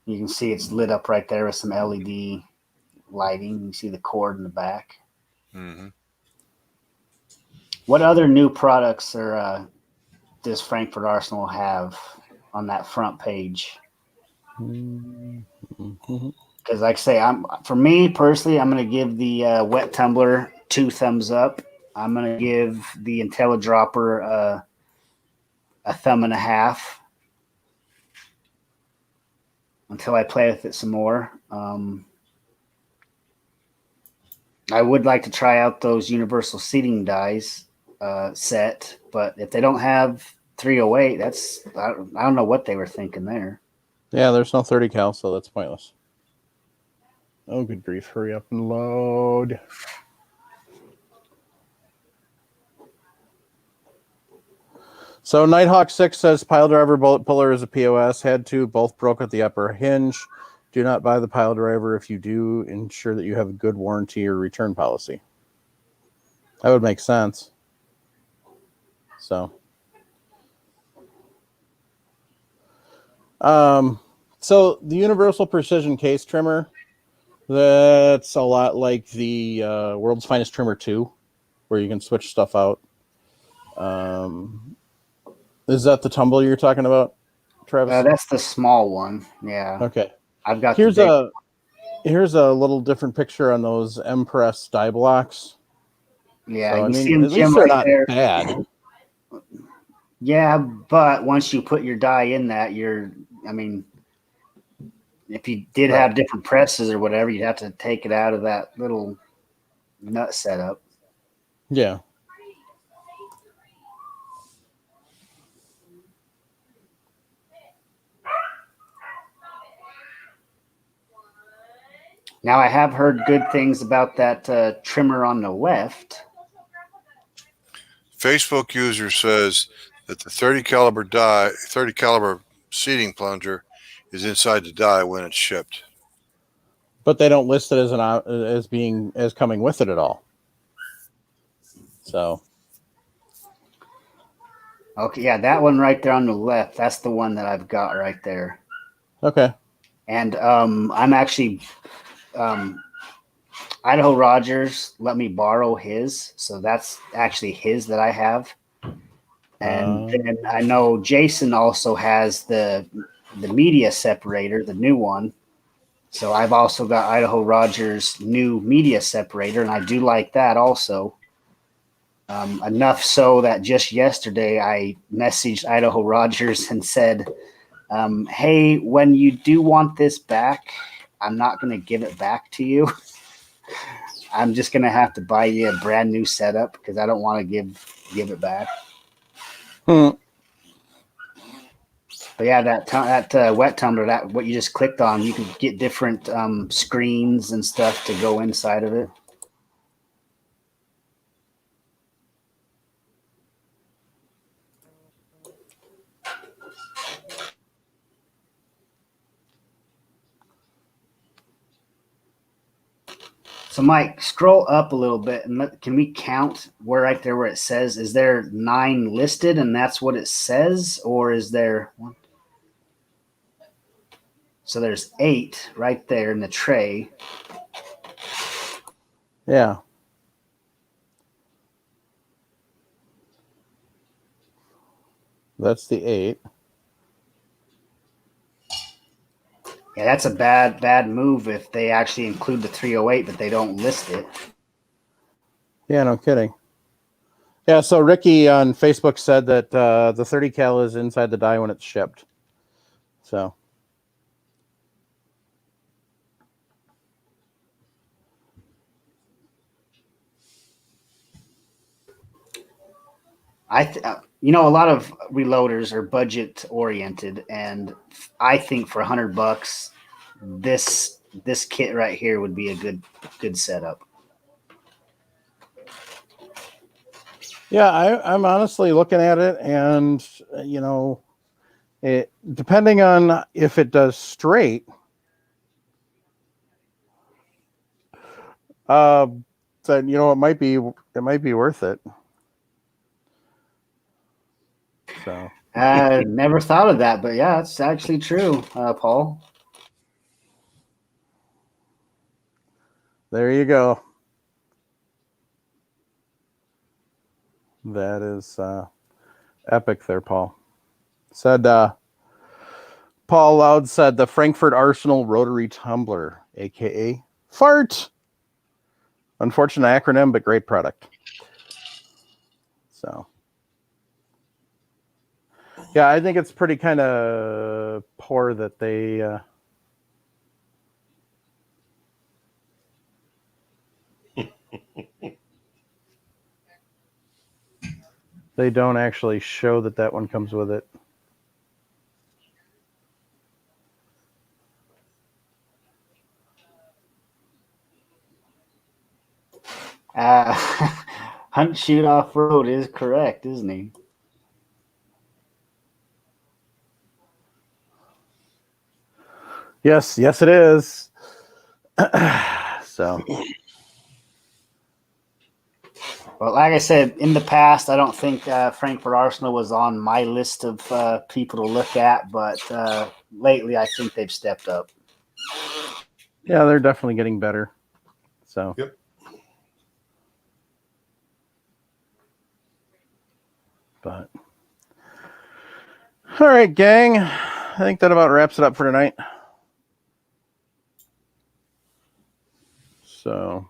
You can see it's lit up right there with some LED lighting. You can see the cord in the back. Mm-hmm. What other new products does Frankfurt Arsenal have on that front page? Because, like I say, for me personally, I'm going to give the wet tumbler 2 thumbs up. I'm going to give the IntelliDropper a thumb and a half until I play with it some more. I would like to try out those universal seating dies set, but if they don't have 308, I don't know what they were thinking there. yeah, there's no 30 cal, so that's pointless. Oh, good grief! Hurry up and load. So Nighthawk 6 says pile driver bullet puller is a POS. Had to, both broke at the upper hinge. Do not buy the pile driver. If you do, ensure that you have a good warranty or return policy. That would make sense. So the universal precision case trimmer, that's a lot like the World's Finest Trimmer 2, where you can switch stuff out. Is that the tumble you're talking about, Travis? That's the small one. Yeah. Okay. I've got Here's a little different picture on those M-Press die blocks. Yeah, So, you I can mean, see them, at Jim, least they're right not there. bad. Yeah, but once you put your die in that, if you did have different presses or whatever, you'd have to take it out of that little nut setup. Yeah. Now, I have heard good things about that trimmer on the left. Facebook user says that the 30 caliber seating plunger is inside the die when it's shipped. But they don't list it as coming with it at all. So. Okay, yeah, that one right there on the left, that's the one that I've got right there. Okay. And I'm actually Idaho Rogers let me borrow his, so that's actually his that I have. And then I know Jason also has the media separator, the new one. So I've also got Idaho Rogers' new media separator, and I do like that also. Enough so that just yesterday I messaged Idaho Rogers and said, hey, when you do want this back, I'm not going to give it back to you. I'm just going to have to buy you a brand new setup because I don't want to give it back. But yeah, that wet tumbler, that what you just clicked on, you can get different screens and stuff to go inside of it. So Mike, scroll up a little bit and can we count right there where it says, is there 9 listed and that's what it says, or is there one? So there's 8 right there in the tray. Yeah. That's the 8. Yeah, that's a bad move if they actually include the 308, but they don't list it. Yeah, no kidding. Yeah, so Ricky on Facebook said that the 30 cal is inside the die when it's shipped. So. A lot of reloaders are budget oriented, and I think for $100, this kit right here would be a good setup. Yeah, I'm honestly looking at it, and it depending on if it does straight, then it might be worth it. So never thought of that, but yeah, it's actually true, Paul. There you go. That is epic there, Paul. Said Paul Loud said the Frankfurt Arsenal Rotary Tumbler, aka FART. Unfortunate acronym, but great product. So yeah, I think it's pretty kind of poor that they don't actually show that one comes with it. Hunt Shoot Off Road is correct, isn't he? Yes, it is. So. Well, like I said, in the past, I don't think Frankfurt Arsenal was on my list of people to look at, but lately I think they've stepped up. Yeah, they're definitely getting better. So. Yep. But. All right, gang. I think that about wraps it up for tonight. So.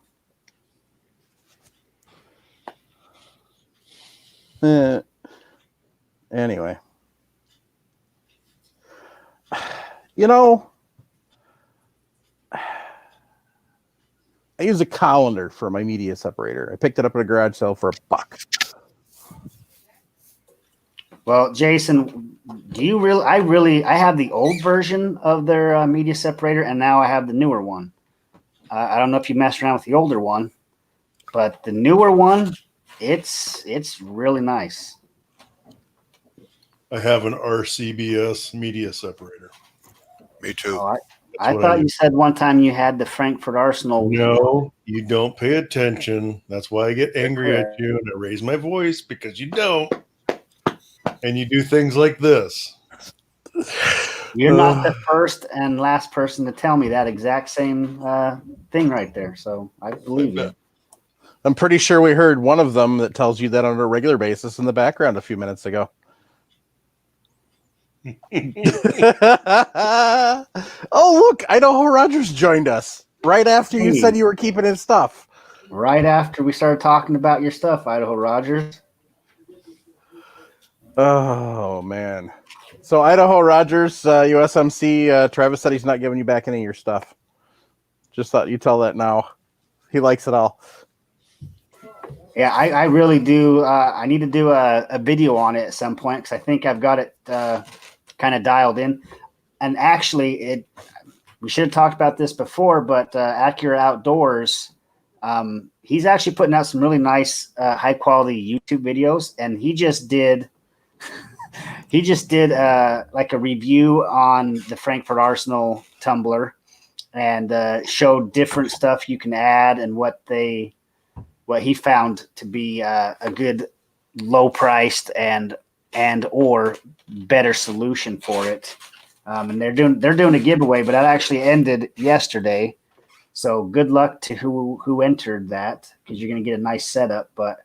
Anyway. I use a colander for my media separator. I picked it up at a garage sale for $1. Well, Jason, do you really? I have the old version of their media separator, and now I have the newer one. I don't know if you messed around with the older one, but the newer one, it's really nice. I have an RCBS media separator. Me too. Oh, I thought you said one time you had the Frankfurt Arsenal. No, you don't pay attention. That's why I get angry at you and I raise my voice because you don't. And you do things like this. You're not the first and last person to tell me that exact same thing right there. So I believe you. I'm pretty sure we heard one of them that tells you that on a regular basis in the background a few minutes ago. Oh, look, Idaho Rogers joined us right after you said you were keeping his stuff. Right after we started talking about your stuff, Idaho Rogers. Oh, man. So Idaho Rogers, USMC, Travis said he's not giving you back any of your stuff. Just thought you'd tell that now. He likes it all. Yeah, I really do. I need to do a video on it at some point because I think I've got it kind of dialed in. And actually, we should have talked about this before, but Acura Outdoors, he's actually putting out some really nice, high quality YouTube videos, and he just did like a review on the Frankfurt Arsenal tumbler, and showed different stuff you can add and what he found to be a good low priced and or better solution for it. And they're doing a giveaway, but that actually ended yesterday. So good luck to who entered that, because you're going to get a nice setup. But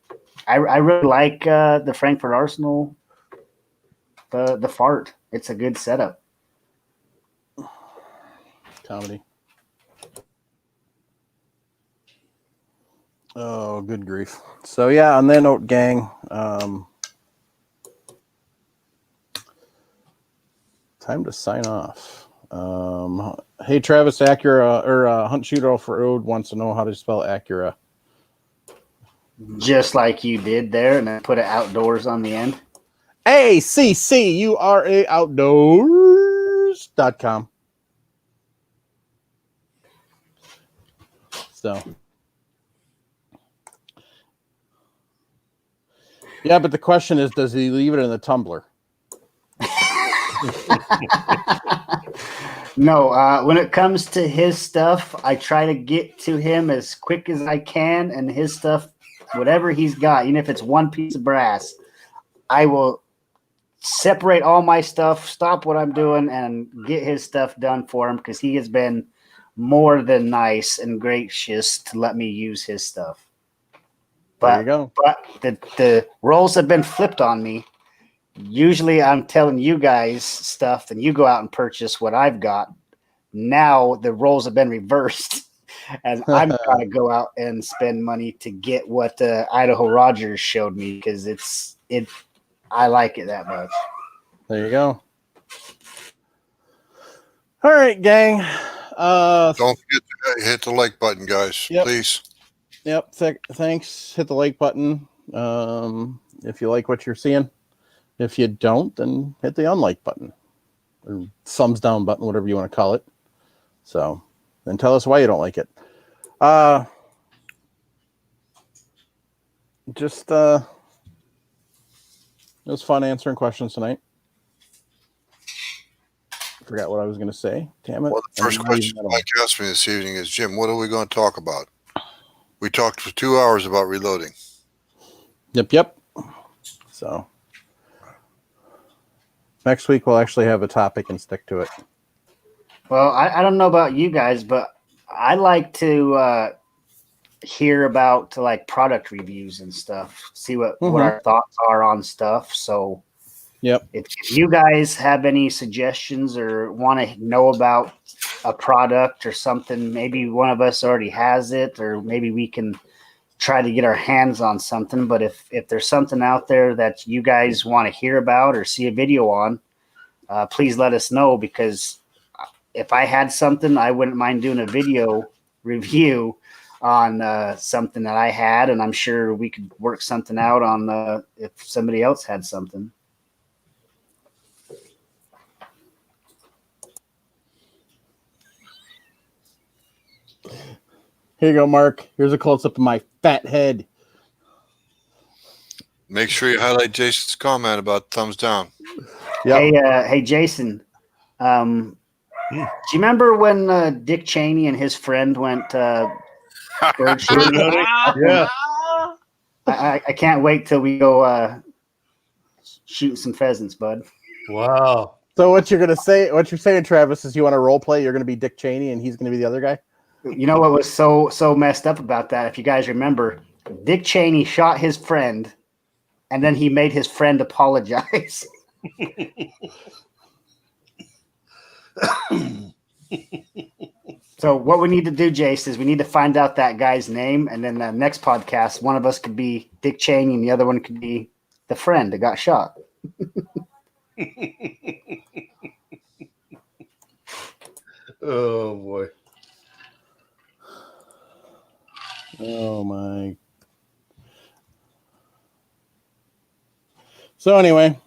I really like the Frankfurt Arsenal, the fart. It's a good setup. Comedy. Oh, good grief. So, yeah, on that note, gang, time to sign off. Hey, Travis, Acura, or Hunt Shooter Off-Road wants to know how to spell Acura. Just like you did there, and then put it outdoors on the end. ACCURA Outdoors.com. So, yeah, but the question is, does he leave it in the tumbler? No, when it comes to his stuff, I try to get to him as quick as I can, and his stuff, whatever he's got, even if it's one piece of brass, I will separate all my stuff, stop what I'm doing, and get his stuff done for him, because he has been more than nice and gracious to let me use his stuff. There you go. But the roles have been flipped on me. Usually I'm telling you guys stuff, and you go out and purchase what I've got. Now the roles have been reversed, and I'm going to go out and spend money to get what Idaho Rogers showed me, because I like it that much. There you go. All right, gang. Don't forget to hit the like button, guys. Yep. Please. Yep. Thanks. Hit the like button if you like what you're seeing. If you don't, then hit the unlike button or thumbs down button, whatever you want to call it. So, then tell us why you don't like it. Just it was fun answering questions tonight. Forgot what I was going to say. Damn it. Well, the first question Mike asked me this evening is, Jim, what are we going to talk about? We talked for 2 hours about reloading. Yep. So, next week we'll actually have a topic and stick to it. Well, I don't know about you guys, but I like to hear about like product reviews and stuff, see what our thoughts are on stuff. So, yep. If you guys have any suggestions or want to know about a product or something, maybe one of us already has it, or maybe we can try to get our hands on something. But if there's something out there that you guys want to hear about or see a video on, please let us know, because if I had something, I wouldn't mind doing a video review on something that I had, and I'm sure we could work something out on if somebody else had something. Here you go, Mark. Here's a close-up of my fat head. Make sure you highlight Jason's comment about thumbs down. Yep. Hey, Jason. Do you remember when Dick Cheney and his friend went bird shooting? Yeah. I can't wait till we go shoot some pheasants, bud. Wow. So what you're gonna say? What you're saying, Travis, is you want to role play? You're gonna be Dick Cheney, and he's gonna be the other guy. You know what was so messed up about that? If you guys remember, Dick Cheney shot his friend, and then he made his friend apologize. So what we need to do, Jace, is we need to find out that guy's name, and then the next podcast, one of us could be Dick Cheney, and the other one could be the friend that got shot. Oh boy. Oh my. So anyway,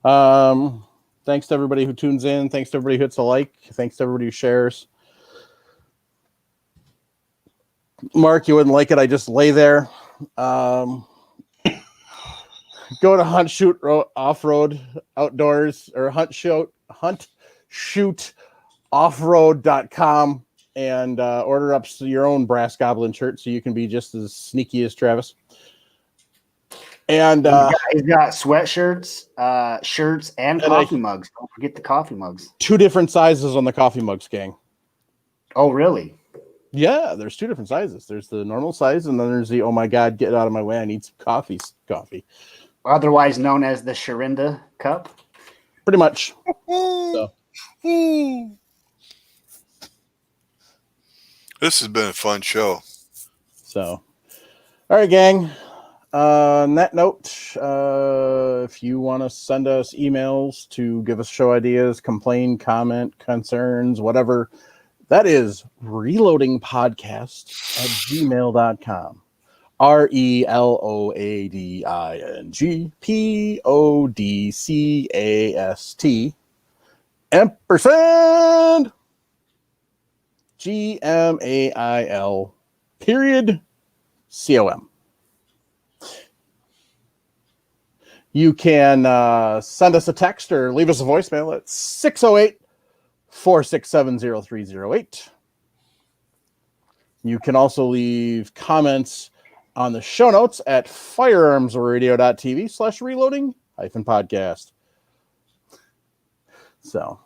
thanks to everybody who tunes in. Thanks to everybody who hits a like. Thanks to everybody who shares. Mark, you wouldn't like it. I just lay there. Go to Hunt Shoot Off-Road Outdoors or Hunt Shoot Offroad.com and order up your own Brass Goblin shirt so you can be just as sneaky as Travis. And he's got sweatshirts, shirts, and coffee mugs. Don't forget the coffee mugs. 2 different sizes on the coffee mugs, gang. Oh, really? Yeah, there's 2 different sizes. There's the normal size, and then there's the, oh my God, get out of my way, I need some coffee. Otherwise known as the Sharinda cup. Pretty much. So. This has been a fun show. So, all right, gang. On that note, if you want to send us emails to give us show ideas, complain, comment, concerns, whatever, that is reloadingpodcast@gmail.com. RELOADINGPODCAST ampersand GMAIL period COM. You can send us a text or leave us a voicemail at 608-467-0308. You can also leave comments on the show notes at firearmsradio.tv/reloading-podcast. So,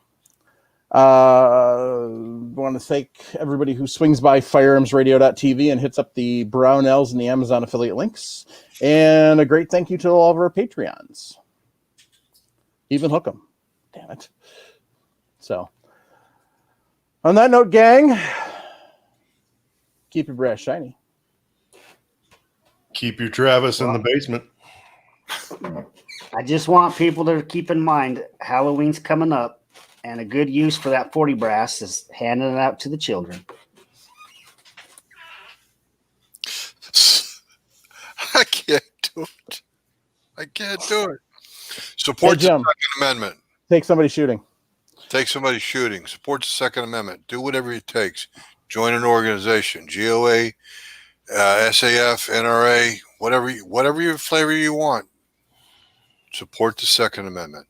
want to thank everybody who swings by firearmsradio.tv and hits up the Brownells and the Amazon affiliate links. And a great thank you to all of our Patreons. Even Hook'em. Damn it. So, on that note, gang, keep your brass shiny. Keep your Travis in the basement. I just want people to keep in mind Halloween's coming up, and a good use for that 40 brass is handing it out to the children. I can't do it. I can't do it. Support the Second Amendment. Take somebody shooting. Take somebody shooting. Support the Second Amendment. Do whatever it takes. Join an organization. GOA, SAF, NRA, whatever your flavor you want. Support the Second Amendment.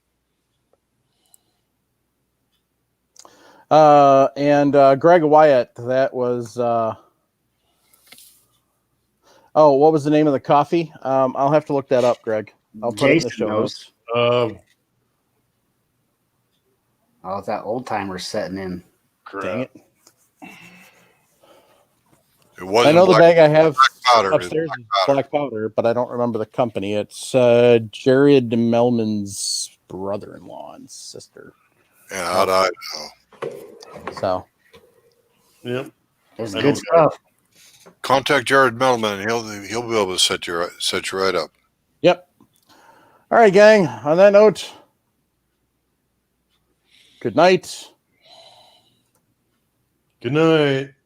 And Greg Wyatt, that was what was the name of the coffee? I'll have to look that up, Greg. I'll put it in the show notes. That old timer setting in. Crap. Dang it. I know the bag I have powder upstairs is black powder, but I don't remember the company. It's Jared Melman's brother-in-law and sister. Yeah, out of Idaho. So, yep, it's good stuff. Contact Jared Melman, and he'll be able to set you right up. Yep. All right, gang. On that note, good night. Good night.